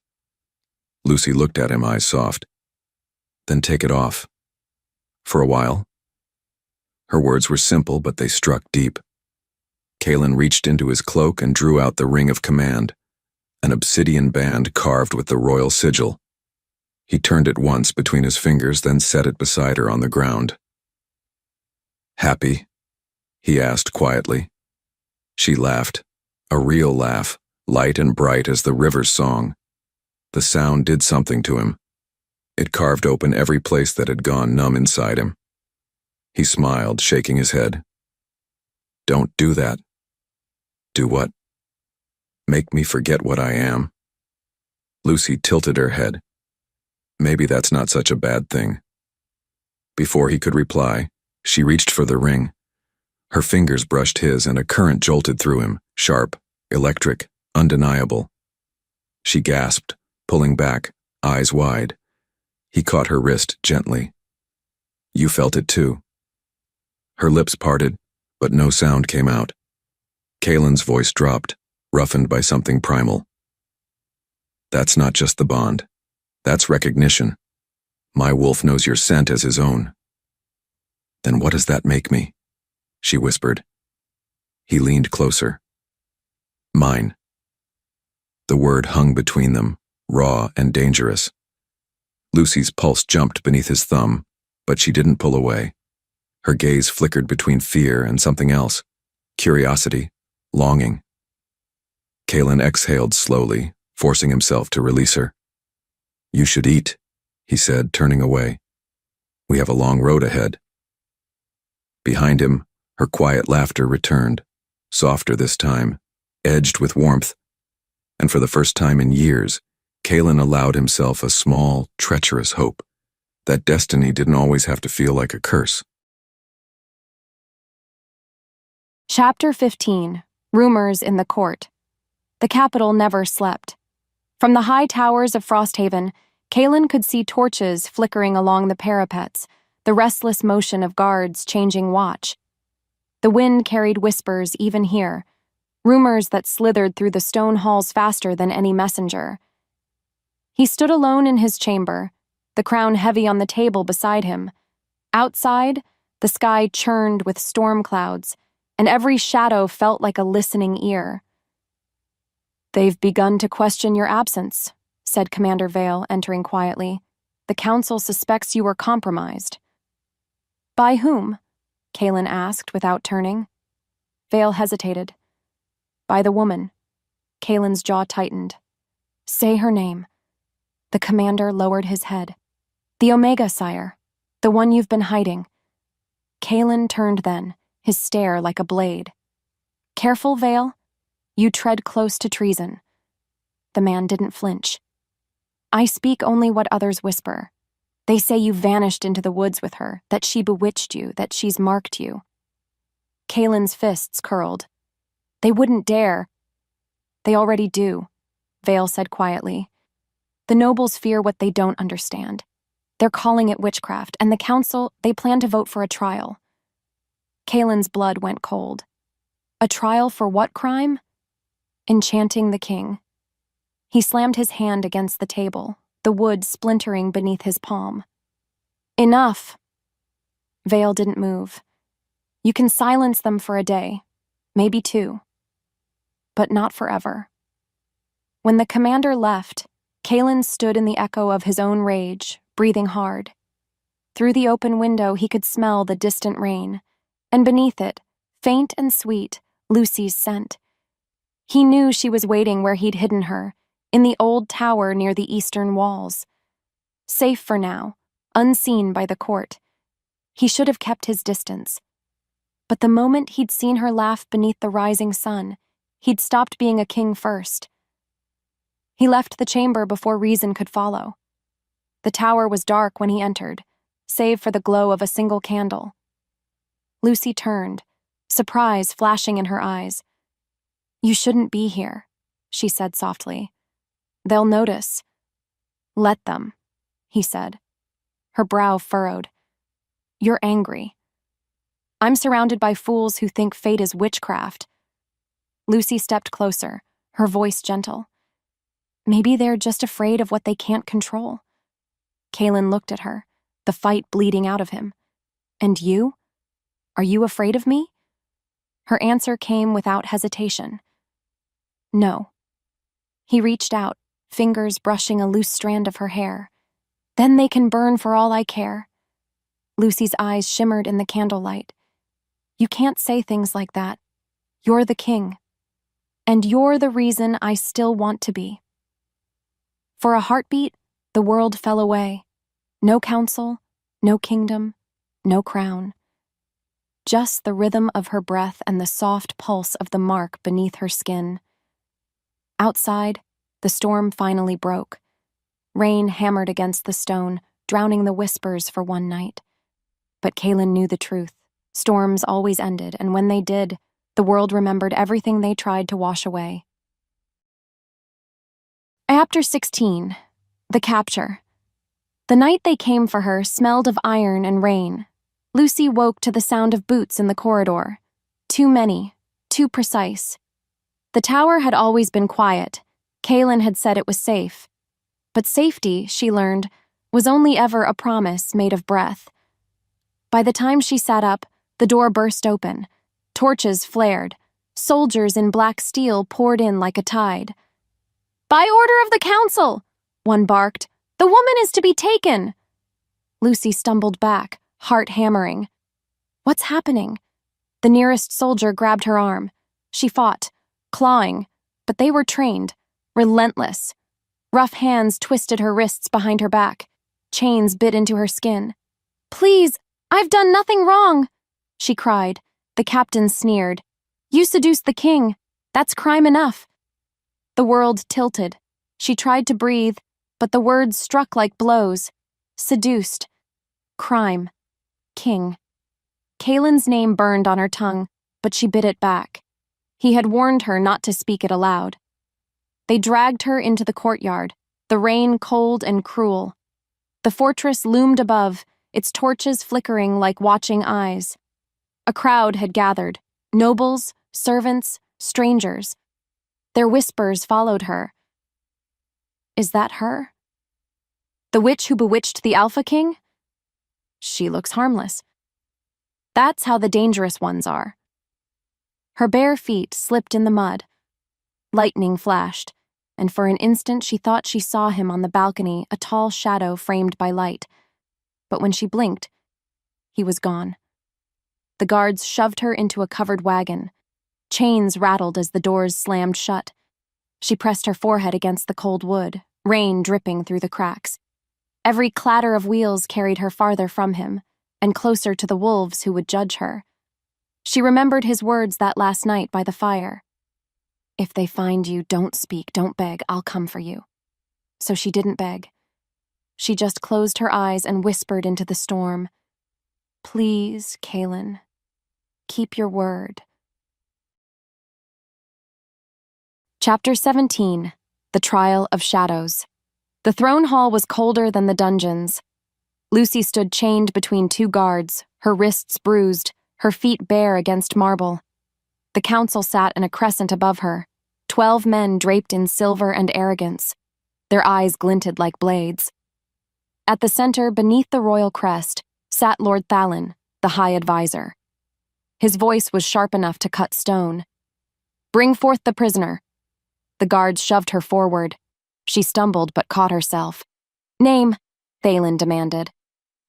Lucy looked at him, eyes soft. "Then take it off." "For a while?" Her words were simple, but they struck deep. Kalen reached into his cloak and drew out the ring of command, an obsidian band carved with the royal sigil. He turned it once between his fingers, then set it beside her on the ground. "Happy?" he asked quietly. She laughed, a real laugh, light and bright as the river's song. The sound did something to him. It carved open every place that had gone numb inside him. He smiled, shaking his head. "Don't do that." "Do what?" "Make me forget what I am." Lucy tilted her head. Maybe that's not such a bad thing. Before he could reply, she reached for the ring. Her fingers brushed his and a current jolted through him, sharp, electric, undeniable. She gasped, pulling back, eyes wide. He caught her wrist gently. "You felt it too." Her lips parted, but no sound came out. Kalen's voice dropped, roughened by something primal. "That's not just the bond. That's recognition. My wolf knows your scent as his own." "Then what does that make me?" she whispered. He leaned closer. "Mine." The word hung between them, raw and dangerous. Lucy's pulse jumped beneath his thumb, but she didn't pull away. Her gaze flickered between fear and something else, curiosity, longing. Kalen exhaled slowly, forcing himself to release her. "You should eat," he said, turning away. "We have a long road ahead." Behind him, her quiet laughter returned, softer this time, edged with warmth. And for the first time in years, Kalen allowed himself a small, treacherous hope that destiny didn't always have to feel like a curse. Chapter 15. Rumors in the Court. The capital never slept. From the high towers of Frosthaven, Kalen could see torches flickering along the parapets, the restless motion of guards changing watch. The wind carried whispers even here, rumors that slithered through the stone halls faster than any messenger. He stood alone in his chamber, the crown heavy on the table beside him. Outside, the sky churned with storm clouds, and every shadow felt like a listening ear. "They've begun to question your absence," said Commander Vale, entering quietly. "The council suspects you were compromised." "By whom?" Kalen asked without turning. Vale hesitated. "By the woman." Kalen's jaw tightened. "Say her name." The commander lowered his head. "The Omega, sire. The one you've been hiding." Kalen turned then, his stare like a blade. "Careful, Vale. You tread close to treason." The man didn't flinch. "I speak only what others whisper." They say you vanished into the woods with her, that she bewitched you, that she's marked you. Kaylin's fists curled. They wouldn't dare. They already do, Vale said quietly. The nobles fear what they don't understand. They're calling it witchcraft, and the council, they plan to vote for a trial. Kaylin's blood went cold. A trial for what crime? Enchanting the king. He slammed his hand against the table, the wood splintering beneath his palm. Enough! Vale didn't move. You can silence them for a day, maybe 2. But not forever. When the commander left, Kaylin stood in the echo of his own rage, breathing hard. Through the open window he could smell the distant rain, and beneath it, faint and sweet, Lucy's scent. He knew she was waiting where he'd hidden her, in the old tower near the eastern walls. Safe for now, unseen by the court. He should have kept his distance. But the moment he'd seen her laugh beneath the rising sun, he'd stopped being a king first. He left the chamber before reason could follow. The tower was dark when he entered, save for the glow of a single candle. Lucy turned, surprise flashing in her eyes. You shouldn't be here, she said softly. They'll notice. Let them, he said. Her brow furrowed. You're angry. I'm surrounded by fools who think fate is witchcraft. Lucy stepped closer, her voice gentle. Maybe they're just afraid of what they can't control. Kaylin looked at her, the fight bleeding out of him. And you? Are you afraid of me? Her answer came without hesitation. No. He reached out, fingers brushing a loose strand of her hair. Then they can burn for all I care. Lucy's eyes shimmered in the candlelight. You can't say things like that. You're the king. And you're the reason I still want to be. For a heartbeat, the world fell away. No council, no kingdom, no crown. Just the rhythm of her breath and the soft pulse of the mark beneath her skin. Outside, the storm finally broke. Rain hammered against the stone, drowning the whispers for one night. But Kaylin knew the truth. Storms always ended, and when they did, the world remembered everything they tried to wash away. Chapter 16. The Capture. The night they came for her smelled of iron and rain. Lucy woke to the sound of boots in the corridor. Too many, too precise. The tower had always been quiet. Kaylin had said it was safe. But safety, she learned, was only ever a promise made of breath. By the time she sat up, the door burst open. Torches flared. Soldiers in black steel poured in like a tide. By order of the council, one barked. The woman is to be taken. Lucy stumbled back, heart hammering. What's happening? The nearest soldier grabbed her arm. She fought, clawing, but they were trained, relentless. Rough hands twisted her wrists behind her back. Chains bit into her skin. Please, I've done nothing wrong, she cried. The captain sneered. You seduced the king. That's crime enough. The world tilted. She tried to breathe, but the words struck like blows. Seduced. Crime. King. Kaylin's name burned on her tongue, but she bit it back. He had warned her not to speak it aloud. They dragged her into the courtyard, the rain cold and cruel. The fortress loomed above, its torches flickering like watching eyes. A crowd had gathered, nobles, servants, strangers. Their whispers followed her. Is that her? The witch who bewitched the Alpha King? She looks harmless. That's how the dangerous ones are. Her bare feet slipped in the mud. Lightning flashed, and for an instant she thought she saw him on the balcony, a tall shadow framed by light. But when she blinked, he was gone. The guards shoved her into a covered wagon. Chains rattled as the doors slammed shut. She pressed her forehead against the cold wood, rain dripping through the cracks. Every clatter of wheels carried her farther from him, and closer to the wolves who would judge her. She remembered his words that last night by the fire. If they find you, don't speak, don't beg, I'll come for you. So she didn't beg. She just closed her eyes and whispered into the storm. Please, Kaelin, keep your word. Chapter 17. The Trial of Shadows. The throne hall was colder than the dungeons. Lucy stood chained between two guards, her wrists bruised, her feet bare against marble. The council sat in a crescent above her, 12 men draped in silver and arrogance. Their eyes glinted like blades. At the center, beneath the royal crest, sat Lord Thalin, the High Advisor. His voice was sharp enough to cut stone. Bring forth the prisoner. The guards shoved her forward. She stumbled but caught herself. Name, Thalin demanded.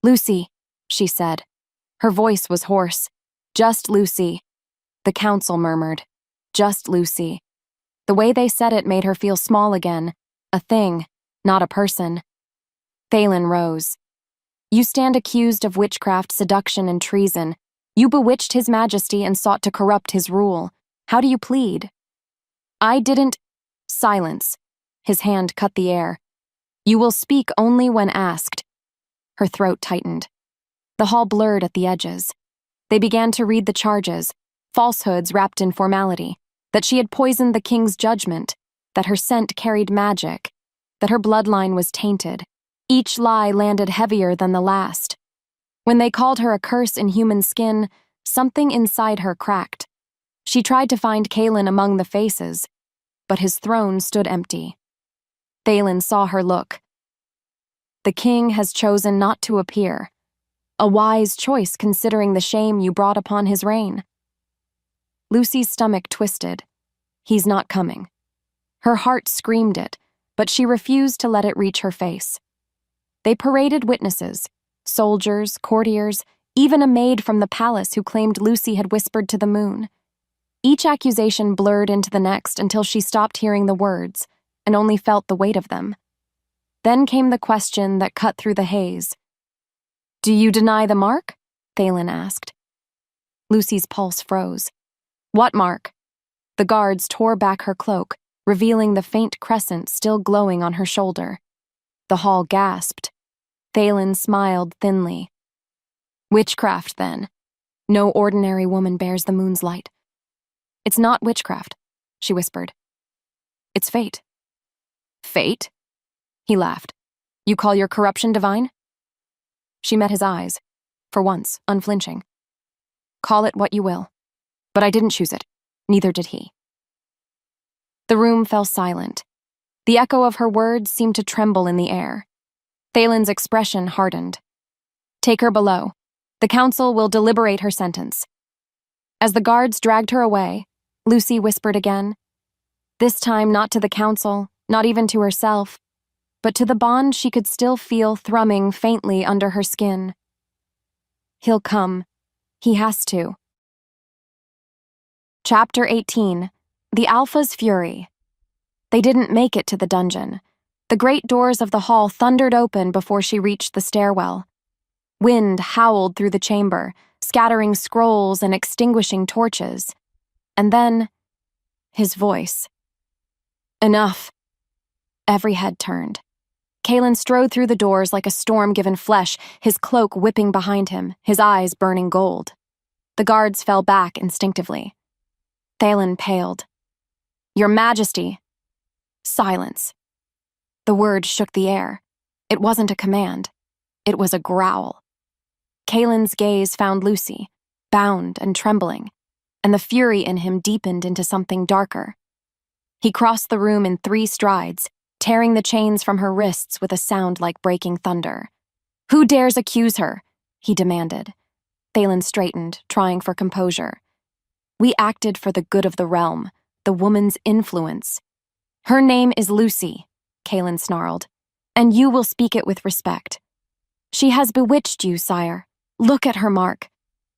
Lucy, she said. Her voice was hoarse. Just Lucy. The council murmured. Just Lucy. The way they said it made her feel small again. A thing, not a person. Thalin rose. You stand accused of witchcraft, seduction, and treason. You bewitched His Majesty and sought to corrupt his rule. How do you plead? I didn't. Silence. His hand cut the air. You will speak only when asked. Her throat tightened. The hall blurred at the edges. They began to read the charges, falsehoods wrapped in formality, that she had poisoned the king's judgment, that her scent carried magic, that her bloodline was tainted. Each lie landed heavier than the last. When they called her a curse in human skin, something inside her cracked. She tried to find Kaelin among the faces, but his throne stood empty. Thalin saw her look. The king has chosen not to appear. A wise choice considering the shame you brought upon his reign. Lucy's stomach twisted. He's not coming. Her heart screamed it, but she refused to let it reach her face. They paraded witnesses, soldiers, courtiers, even a maid from the palace who claimed Lucy had whispered to the moon. Each accusation blurred into the next until she stopped hearing the words and only felt the weight of them. Then came the question that cut through the haze. Do you deny the mark? Thalin asked. Lucy's pulse froze. What mark? The guards tore back her cloak, revealing the faint crescent still glowing on her shoulder. The hall gasped. Thalin smiled thinly. Witchcraft, then. No ordinary woman bears the moon's light. It's not witchcraft, she whispered. It's fate. Fate? He laughed. You call your corruption divine? She met his eyes, for once, unflinching. Call it what you will. But I didn't choose it. Neither did he. The room fell silent. The echo of her words seemed to tremble in the air. Thalin's expression hardened. Take her below. The council will deliberate her sentence. As the guards dragged her away, Lucy whispered again. This time not to the council, not even to herself, but to the bond she could still feel thrumming faintly under her skin. He'll come. He has to. Chapter 18. The Alpha's Fury. They didn't make it to the dungeon. The great doors of the hall thundered open before she reached the stairwell. Wind howled through the chamber, scattering scrolls and extinguishing torches. And then, his voice. Enough. Every head turned. Kaelin strode through the doors like a storm-given flesh, his cloak whipping behind him, his eyes burning gold. The guards fell back instinctively. Thalin paled. Your Majesty. Silence. The word shook the air. It wasn't a command. It was a growl. Kaelin's gaze found Lucy, bound and trembling, and the fury in him deepened into something darker. He crossed the room in 3 strides, tearing the chains from her wrists with a sound like breaking thunder. Who dares accuse her? He demanded. Thalin straightened, trying for composure. We acted for the good of the realm, the woman's influence. Her name is Lucy, Kaelin snarled, and you will speak it with respect. She has bewitched you, sire. Look at her mark.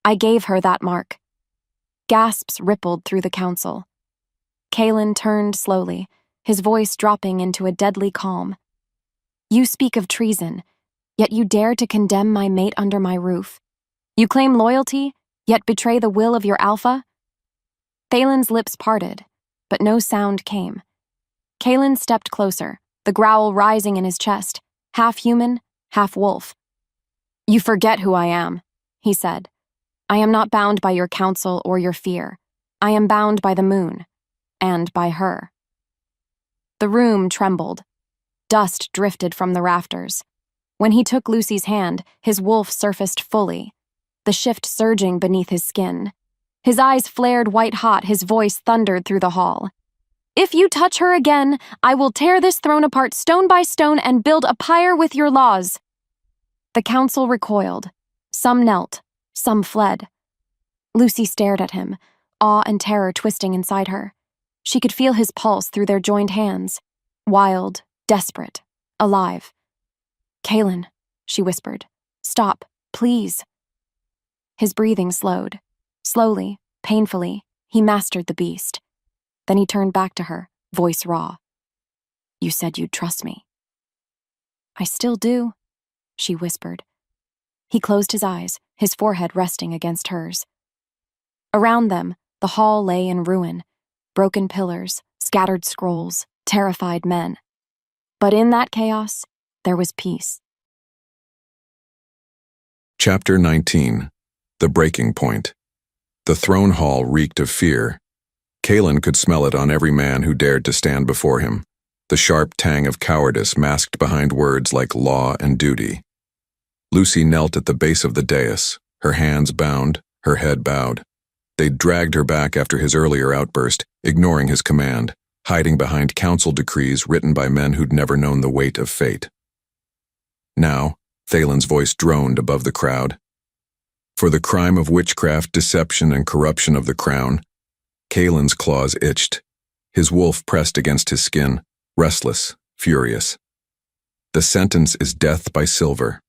I gave her that mark. Gasps rippled through the council. Kaelin turned slowly, his voice dropping into a deadly calm. You speak of treason, yet you dare to condemn my mate under my roof. You claim loyalty, yet betray the will of your alpha? Thalin's lips parted, but no sound came. Kaelin stepped closer, the growl rising in his chest, half human, half wolf. "You forget who I am," he said. "I am not bound by your counsel or your fear. I am bound by the moon, and by her." The room trembled. Dust drifted from the rafters. When he took Lucy's hand, his wolf surfaced fully, the shift surging beneath his skin. His eyes flared white-hot, his voice thundered through the hall. "If you touch her again, I will tear this throne apart stone by stone and build a pyre with your laws." The council recoiled. Some knelt, some fled. Lucy stared at him, awe and terror twisting inside her. She could feel his pulse through their joined hands. Wild, desperate, alive. "Kaelin," she whispered. "Stop, please." His breathing slowed. Slowly, painfully, he mastered the beast. Then he turned back to her, voice raw. "You said you'd trust me." "I still do," she whispered. He closed his eyes, his forehead resting against hers. Around them, the hall lay in ruin. Broken pillars, scattered scrolls, terrified men. But in that chaos, there was peace. Chapter 19. The Breaking Point. The throne hall reeked of fear. Kaelin could smell it on every man who dared to stand before him, the sharp tang of cowardice masked behind words like law and duty. Lucy knelt at the base of the dais, her hands bound, her head bowed. They'd dragged her back after his earlier outburst, ignoring his command, hiding behind council decrees written by men who'd never known the weight of fate. Now, Thalin's voice droned above the crowd. For the crime of witchcraft, deception, and corruption of the crown, Kaelin's claws itched. His wolf pressed against his skin, restless, furious. The sentence is death by silver.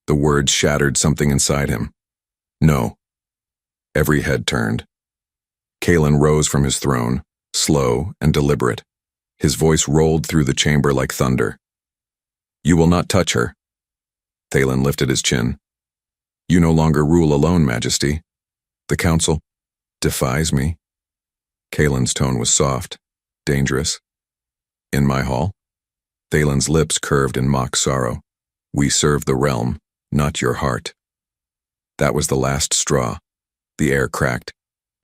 The words shattered something inside him. No. Every head turned. Kaelin rose from his throne, slow and deliberate. His voice rolled through the chamber like thunder. "You will not touch her." Thalin lifted his chin. "You no longer rule alone, Majesty. The council defies me." Kaelin's tone was soft, dangerous. "In my hall?" Thalin's lips curved in mock sorrow. "We serve the realm, not your heart." That was the last straw. The air cracked.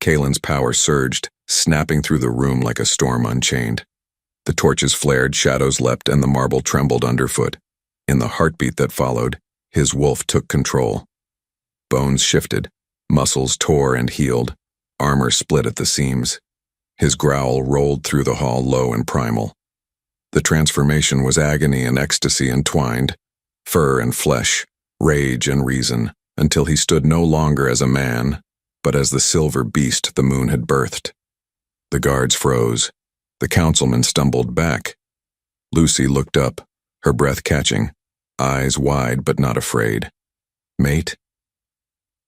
Kaelin's power surged, snapping through the room like a storm unchained. The torches flared, shadows leapt, and the marble trembled underfoot. In the heartbeat that followed, his wolf took control. Bones shifted, muscles tore and healed, armor split at the seams. His growl rolled through the hall low and primal. The transformation was agony and ecstasy entwined, fur and flesh, rage and reason, until he stood no longer as a man, but as the silver beast the moon had birthed. The guards froze. The councilman stumbled back. Lucy looked up, her breath catching, eyes wide but not afraid. "Mate?"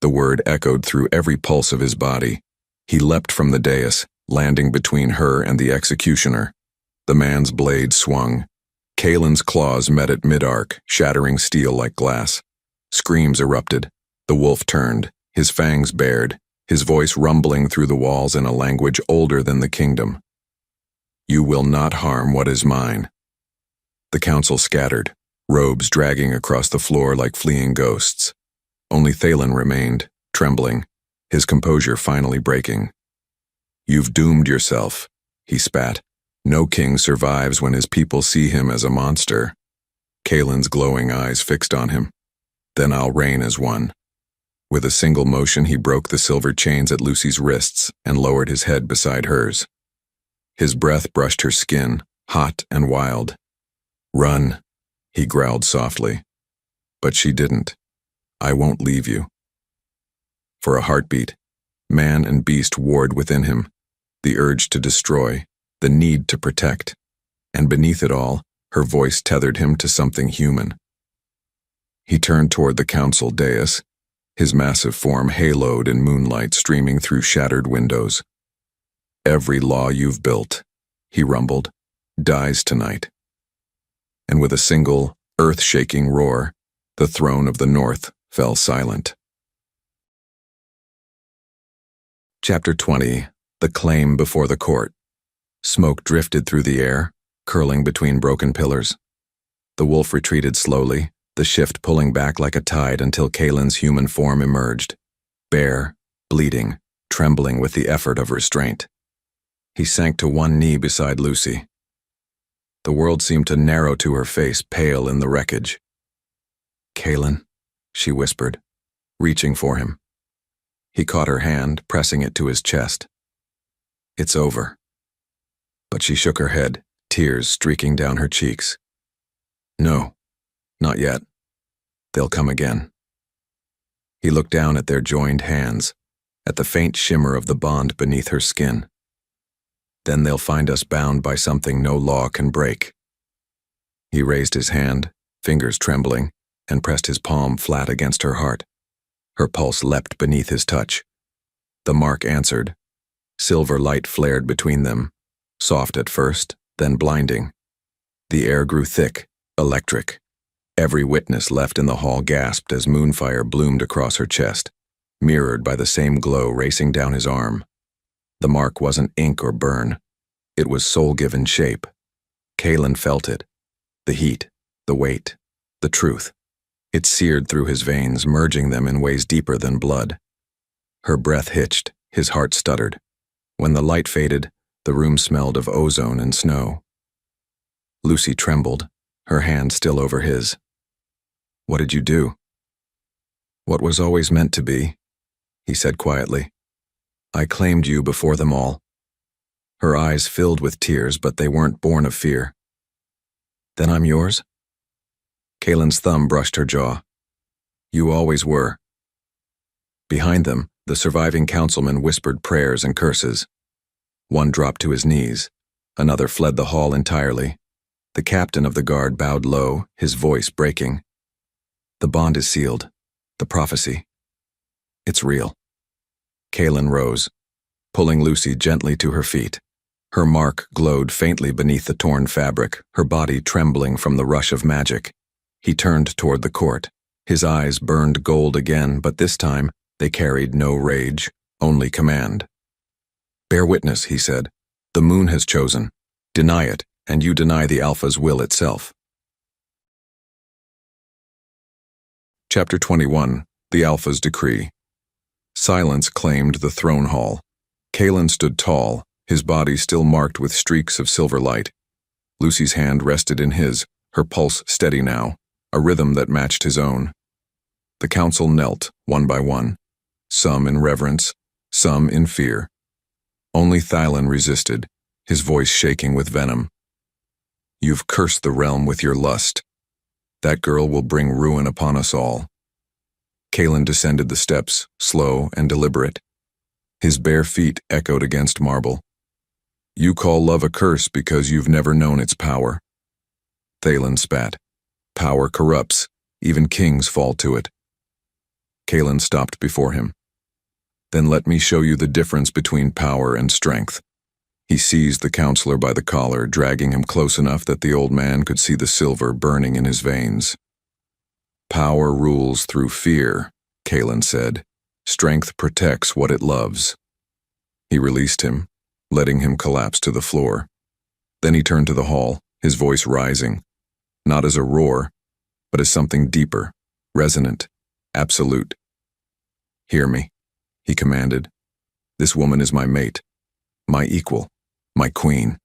The word echoed through every pulse of his body. He leapt from the dais, landing between her and the executioner. The man's blade swung. Kaelin's claws met at mid-arc, shattering steel like glass. Screams erupted. The wolf turned, his fangs bared, his voice rumbling through the walls in a language older than the kingdom. "You will not harm what is mine." The council scattered, robes dragging across the floor like fleeing ghosts. Only Thalin remained, trembling, his composure finally breaking. "You've doomed yourself," he spat. "No king survives when his people see him as a monster." Kaelin's glowing eyes fixed on him. "Then I'll reign as one." With a single motion, he broke the silver chains at Lucy's wrists and lowered his head beside hers. His breath brushed her skin, hot and wild. "Run," he growled softly. But she didn't. "I won't leave you." For a heartbeat, man and beast warred within him, the urge to destroy, the need to protect, and beneath it all, her voice tethered him to something human. He turned toward the council dais, his massive form haloed in moonlight streaming through shattered windows. "Every law you've built," he rumbled, "dies tonight." And with a single, earth-shaking roar, the throne of the North fell silent. Chapter 20. The Claim Before the Court. Smoke drifted through the air, curling between broken pillars. The wolf retreated slowly, the shift pulling back like a tide until Kaylin's human form emerged, bare, bleeding, trembling with the effort of restraint. He sank to one knee beside Lucy. The world seemed to narrow to her face, pale in the wreckage. "Kaylin," she whispered, reaching for him. He caught her hand, pressing it to his chest. "It's over." But she shook her head, tears streaking down her cheeks. "No, not yet. They'll come again." He looked down at their joined hands, at the faint shimmer of the bond beneath her skin. "Then they'll find us bound by something no law can break." He raised his hand, fingers trembling, and pressed his palm flat against her heart. Her pulse leapt beneath his touch. The mark answered. Silver light flared between them, soft at first, then blinding. The air grew thick, electric. Every witness left in the hall gasped as moonfire bloomed across her chest, mirrored by the same glow racing down his arm. The mark wasn't ink or burn. It was soul-given shape. Kaylin felt it. The heat, the weight, the truth. It seared through his veins, merging them in ways deeper than blood. Her breath hitched, his heart stuttered. When the light faded, the room smelled of ozone and snow. Lucy trembled, her hand still over his. "What did you do?" "What was always meant to be," he said quietly. "I claimed you before them all." Her eyes filled with tears, but they weren't born of fear. "Then I'm yours?" Kaylin's thumb brushed her jaw. "You always were." Behind them, the surviving councilman whispered prayers and curses. One dropped to his knees. Another fled the hall entirely. The captain of the guard bowed low, his voice breaking. "The bond is sealed. The prophecy. It's real." Kaylin rose, pulling Lucy gently to her feet. Her mark glowed faintly beneath the torn fabric, her body trembling from the rush of magic. He turned toward the court. His eyes burned gold again, but this time they carried no rage, only command. "Bear witness," he said. "The moon has chosen. Deny it, and you deny the Alpha's will itself." Chapter 21. The Alpha's Decree. Silence claimed the throne hall. Kaylin stood tall, his body still marked with streaks of silver light. Lucy's hand rested in his, her pulse steady now, a rhythm that matched his own. The council knelt, one by one, some in reverence, some in fear. Only Thylin resisted, his voice shaking with venom. "You've cursed the realm with your lust. That girl will bring ruin upon us all." Kaylin descended the steps, slow and deliberate. His bare feet echoed against marble. "You call love a curse because you've never known its power." Thylin spat. "Power corrupts. Even kings fall to it." Kaylin stopped before him. "Then let me show you the difference between power and strength." He seized the counselor by the collar, dragging him close enough that the old man could see the silver burning in his veins. "Power rules through fear," Kaylin said. "Strength protects what it loves." He released him, letting him collapse to the floor. Then he turned to the hall, his voice rising, not as a roar, but as something deeper, resonant, absolute. "Hear me," he commanded. "This woman is my mate, my equal, my queen.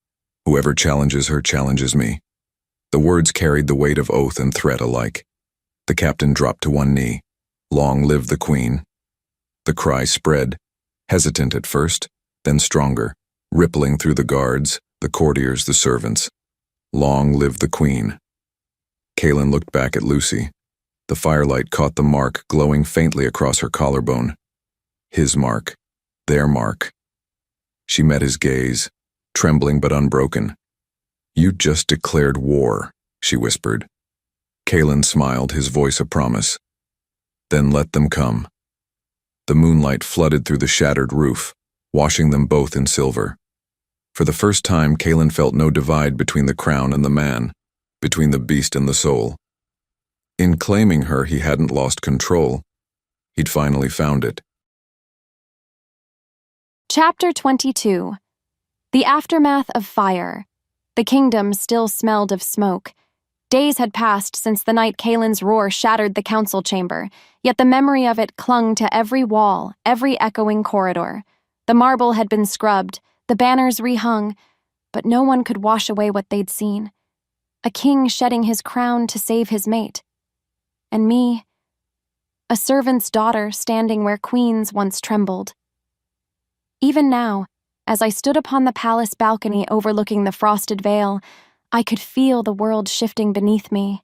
Whoever challenges her challenges me." The words carried the weight of oath and threat alike. The captain dropped to one knee. "Long live the queen." The cry spread, hesitant at first, then stronger, rippling through the guards, the courtiers, the servants. "Long live the queen." Kaylin looked back at Lucy. The firelight caught the mark glowing faintly across her collarbone. His mark. Their mark. She met his gaze, trembling but unbroken. "You just declared war," she whispered. Kaylin smiled, his voice a promise. "Then let them come." The moonlight flooded through the shattered roof, washing them both in silver. For the first time, Kaylin felt no divide between the crown and the man, between the beast and the soul. In claiming her, he hadn't lost control. He'd finally found it. Chapter 22. The aftermath of fire. The kingdom still smelled of smoke. Days had passed since the night Kalen's roar shattered the council chamber, yet the memory of it clung to every wall, every echoing corridor. The marble had been scrubbed, the banners rehung, but no one could wash away what they'd seen. A king shedding his crown to save his mate. And me, a servant's daughter standing where queens once trembled. Even now, as I stood upon the palace balcony overlooking the frosted vale, I could feel the world shifting beneath me.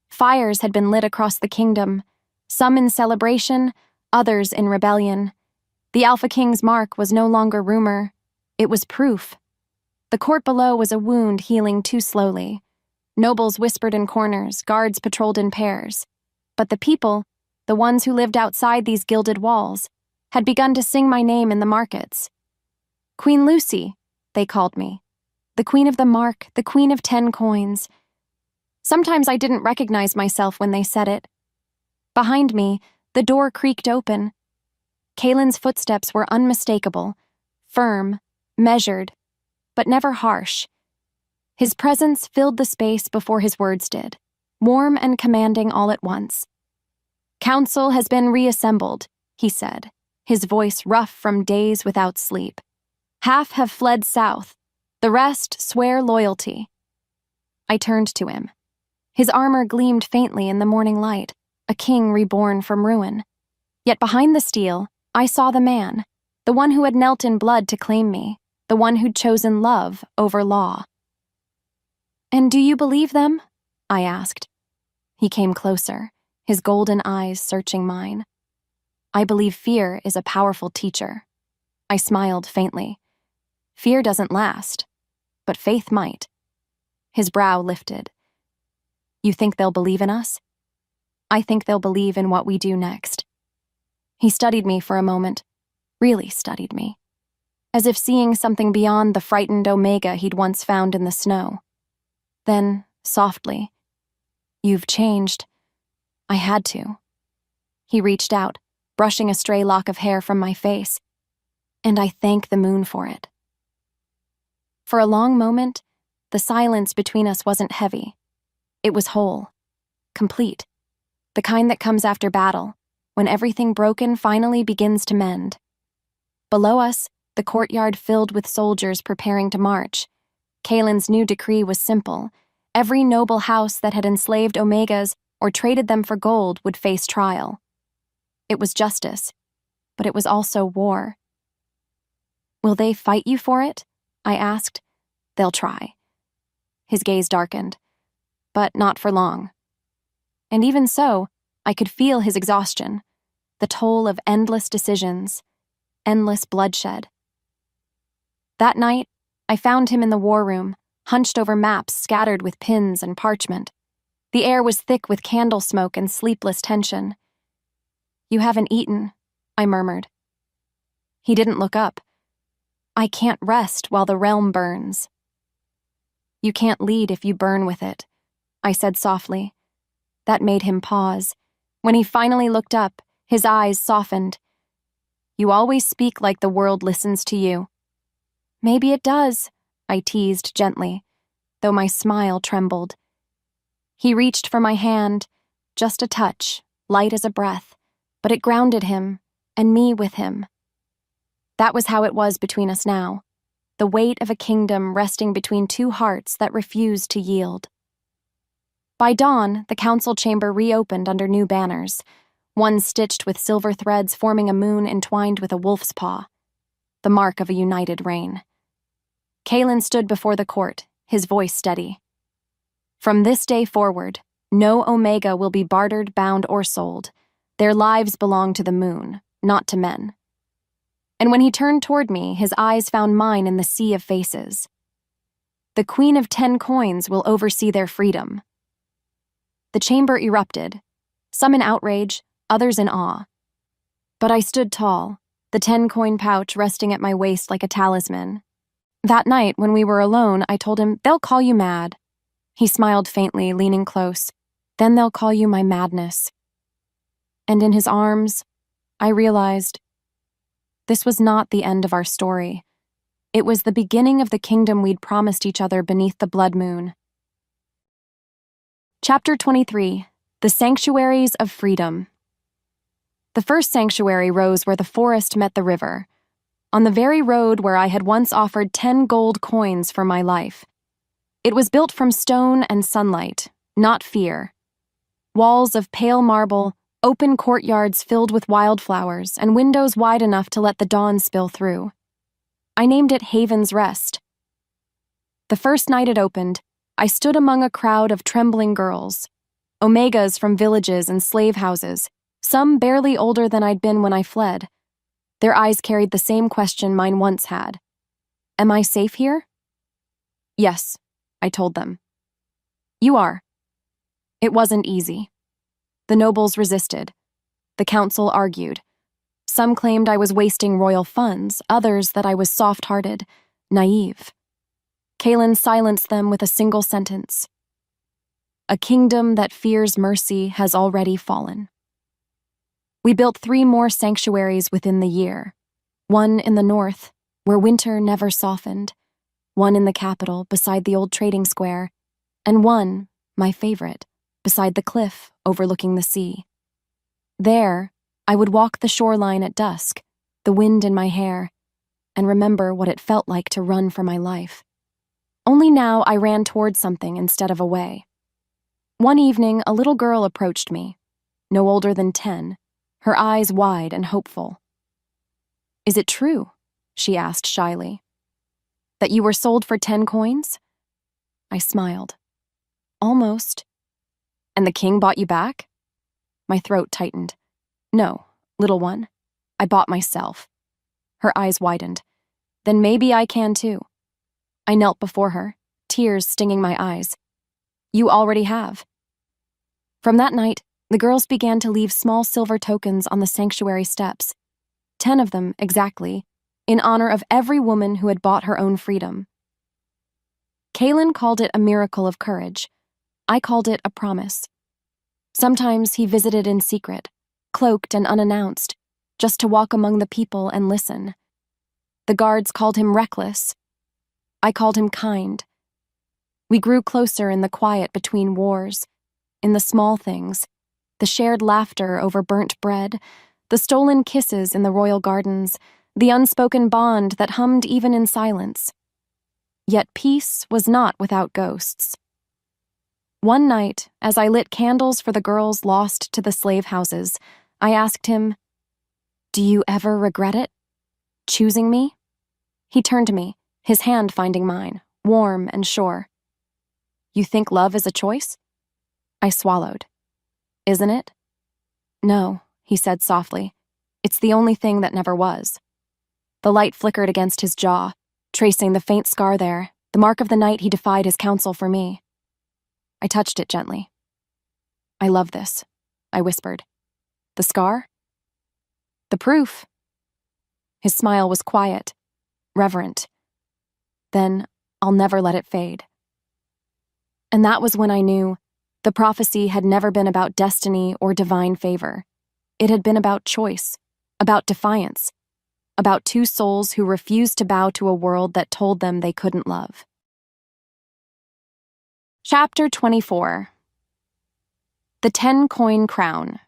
Fires had been lit across the kingdom, some in celebration, others in rebellion. The Alpha King's mark was no longer rumor, it was proof. The court below was a wound healing too slowly. Nobles whispered in corners, guards patrolled in pairs. But the people, the ones who lived outside these gilded walls, had begun to sing my name in the markets. Queen Lucy, they called me. The Queen of the Mark, the Queen of 10 coins. Sometimes I didn't recognize myself when they said it. Behind me, the door creaked open. Kalen's footsteps were unmistakable, firm, measured, but never harsh. His presence filled the space before his words did, warm and commanding all at once. "Council has been reassembled," he said, his voice rough from days without sleep. "Half have fled south. The rest swear loyalty." I turned to him. His armor gleamed faintly in the morning light, a king reborn from ruin. Yet behind the steel, I saw the man, the one who had knelt in blood to claim me, the one who'd chosen love over law. "And do you believe them?" I asked. He came closer, his golden eyes searching mine. "I believe fear is a powerful teacher." I smiled faintly. "Fear doesn't last, but faith might." His brow lifted. "You think they'll believe in us?" "I think they'll believe in what we do next." He studied me for a moment, really studied me, as if seeing something beyond the frightened Omega he'd once found in the snow. Then, softly, "You've changed." I had to. He reached out, brushing a stray lock of hair from my face, and I thank the moon for it. For a long moment, the silence between us wasn't heavy. It was whole, complete, the kind that comes after battle, when everything broken finally begins to mend. Below us, the courtyard filled with soldiers preparing to march. Kalen's new decree was simple. Every noble house that had enslaved Omegas or traded them for gold would face trial. It was justice, but it was also war. "Will they fight you for it?" I asked. "They'll try." His gaze darkened, but not for long. And even so, I could feel his exhaustion, the toll of endless decisions, endless bloodshed. That night, I found him in the war room, hunched over maps scattered with pins and parchment. The air was thick with candle smoke and sleepless tension. "You haven't eaten," I murmured. He didn't look up. "I can't rest while the realm burns." "You can't lead if you burn with it," I said softly. That made him pause. When he finally looked up, his eyes softened. "You always speak like the world listens to you." "Maybe it does," I teased gently, though my smile trembled. He reached for my hand, just a touch, light as a breath, but it grounded him, and me with him. That was how it was between us now, the weight of a kingdom resting between two hearts that refused to yield. By dawn, the council chamber reopened under new banners, one stitched with silver threads forming a moon entwined with a wolf's paw, the mark of a united reign. Kalen stood before the court, his voice steady. "From this day forward, no Omega will be bartered, bound, or sold. Their lives belong to the moon, not to men." And when he turned toward me, his eyes found mine in the sea of faces. "The Queen of 10 coins will oversee their freedom." The chamber erupted, some in outrage, others in awe. But I stood tall, the 10-coin pouch resting at my waist like a talisman. That night, when we were alone, I told him, "They'll call you mad." He smiled faintly, leaning close. "Then they'll call you my madness." And in his arms, I realized this was not the end of our story. It was the beginning of the kingdom we'd promised each other beneath the blood moon. Chapter 23. The Sanctuaries of Freedom. The first sanctuary rose where the forest met the river, on the very road where I had once offered 10 gold coins for my life. It was built from stone and sunlight, not fear. Walls of pale marble, open courtyards filled with wildflowers, and windows wide enough to let the dawn spill through. I named it Haven's Rest. The first night it opened, I stood among a crowd of trembling girls, omegas from villages and slave houses, some barely older than I'd been when I fled. Their eyes carried the same question mine once had. Am I safe here? Yes, I told them. You are. It wasn't easy. The nobles resisted. The council argued. Some claimed I was wasting royal funds, others that I was soft-hearted, naive. Kaelin silenced them with a single sentence. A kingdom that fears mercy has already fallen. We built 3 more sanctuaries within the year. One in the north, where winter never softened. One in the capital, beside the old trading square. And one, my favorite, beside the cliff overlooking the sea. There, I would walk the shoreline at dusk, the wind in my hair, and remember what it felt like to run for my life. Only now I ran towards something instead of away. One evening, a little girl approached me, no older than 10, her eyes wide and hopeful. Is it true, she asked shyly, that you were sold for 10 coins? I smiled. Almost. And the king bought you back? My throat tightened. No, little one. I bought myself. Her eyes widened. Then maybe I can too. I knelt before her, tears stinging my eyes. You already have. From that night, the girls began to leave small silver tokens on the sanctuary steps, 10 of them exactly, in honor of every woman who had bought her own freedom. Kaelin called it a miracle of courage. I called it a promise. Sometimes he visited in secret, cloaked and unannounced, just to walk among the people and listen. The guards called him reckless. I called him kind. We grew closer in the quiet between wars, in the small things, the shared laughter over burnt bread, the stolen kisses in the royal gardens, the unspoken bond that hummed even in silence. Yet peace was not without ghosts. One night, as I lit candles for the girls lost to the slave houses, I asked him, "Do you ever regret it? Choosing me?" He turned to me, his hand finding mine, warm and sure. You think love is a choice? I swallowed. Isn't it? No, he said softly. It's the only thing that never was. The light flickered against his jaw, tracing the faint scar there, the mark of the night he defied his counsel for me. I touched it gently. I love this, I whispered. The scar? The proof. His smile was quiet, reverent. Then I'll never let it fade. And that was when I knew the prophecy had never been about destiny or divine favor. It had been about choice, about defiance, about 2 souls who refused to bow to a world that told them they couldn't love. Chapter 24. The 10-coin crown.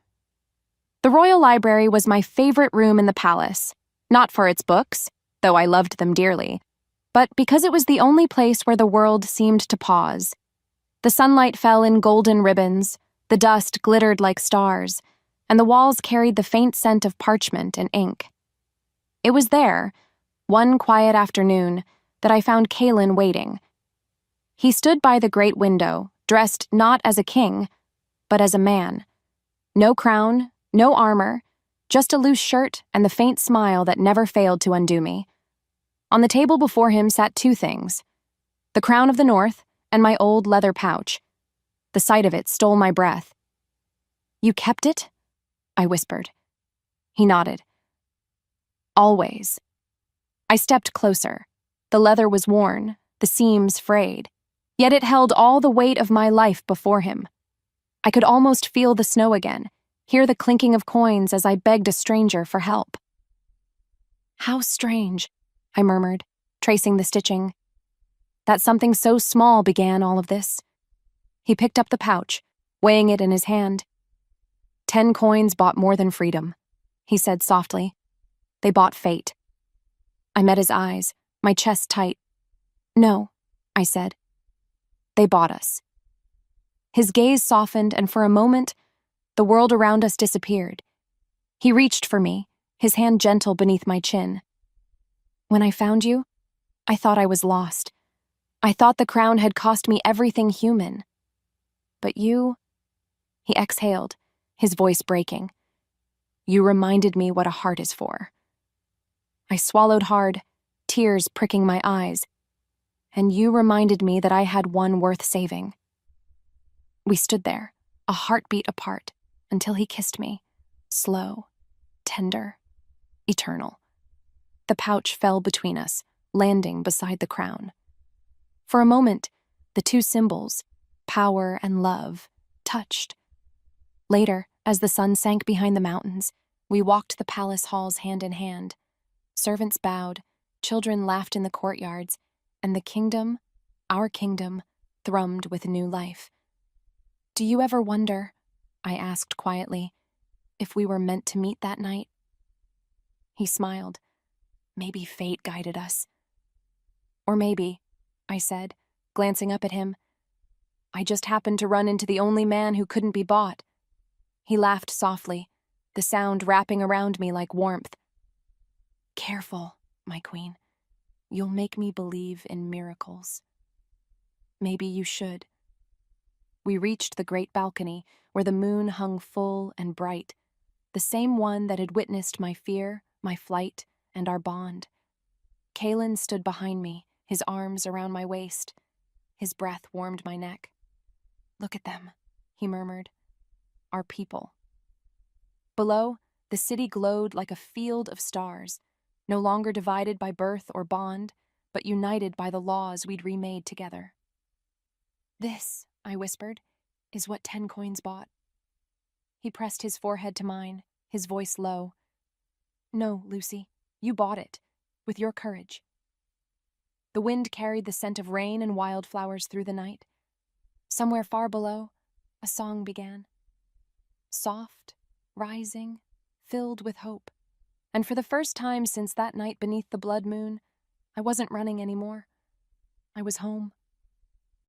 The royal library was my favorite room in the palace, not for its books, though I loved them dearly, but because it was the only place where the world seemed to pause. The sunlight fell in golden ribbons, the dust glittered like stars, and the walls carried the faint scent of parchment and ink. It was there, one quiet afternoon, that I found Kaelin waiting. He stood by the great window, dressed not as a king, but as a man. No crown, no armor, just a loose shirt and the faint smile that never failed to undo me. On the table before him sat 2 things, the crown of the north and my old leather pouch. The sight of it stole my breath. You kept it? I whispered. He nodded. Always. I stepped closer. The leather was worn, the seams frayed, yet it held all the weight of my life before him. I could almost feel the snow again, hear the clinking of coins as I begged a stranger for help. How strange, I murmured, tracing the stitching. That something so small began all of this. He picked up the pouch, weighing it in his hand. 10 coins bought more than freedom, he said softly. They bought fate. I met his eyes, my chest tight. No, I said. They bought us. His gaze softened, and for a moment, the world around us disappeared. He reached for me, his hand gentle beneath my chin. When I found you, I thought I was lost. I thought the crown had cost me everything human. But you, he exhaled, his voice breaking. You reminded me what a heart is for. I swallowed hard, tears pricking my eyes, and you reminded me that I had one worth saving. We stood there, a heartbeat apart, until he kissed me, slow, tender, eternal. The pouch fell between us, landing beside the crown. For a moment, the two symbols, power and love, touched. Later, as the sun sank behind the mountains, we walked the palace halls hand in hand. Servants bowed, children laughed in the courtyards, and the kingdom, our kingdom, thrummed with new life. Do you ever wonder, I asked quietly, if we were meant to meet that night? He smiled. Maybe fate guided us. Or maybe, I said, glancing up at him, I just happened to run into the only man who couldn't be bought. He laughed softly, the sound wrapping around me like warmth. Careful, my queen. You'll make me believe in miracles. Maybe you should. We reached the great balcony where the moon hung full and bright, the same one that had witnessed my fear, my flight, and our bond. Kalen stood behind me, his arms around my waist. His breath warmed my neck. Look at them, he murmured. Our people. Below, the city glowed like a field of stars, no longer divided by birth or bond, but united by the laws we'd remade together. This, I whispered, is what 10 coins bought. He pressed his forehead to mine, his voice low. No, Lucy, you bought it, with your courage. The wind carried the scent of rain and wildflowers through the night. Somewhere far below, a song began. Soft, rising, filled with hope. And for the first time since that night beneath the blood moon, I wasn't running anymore. I was home.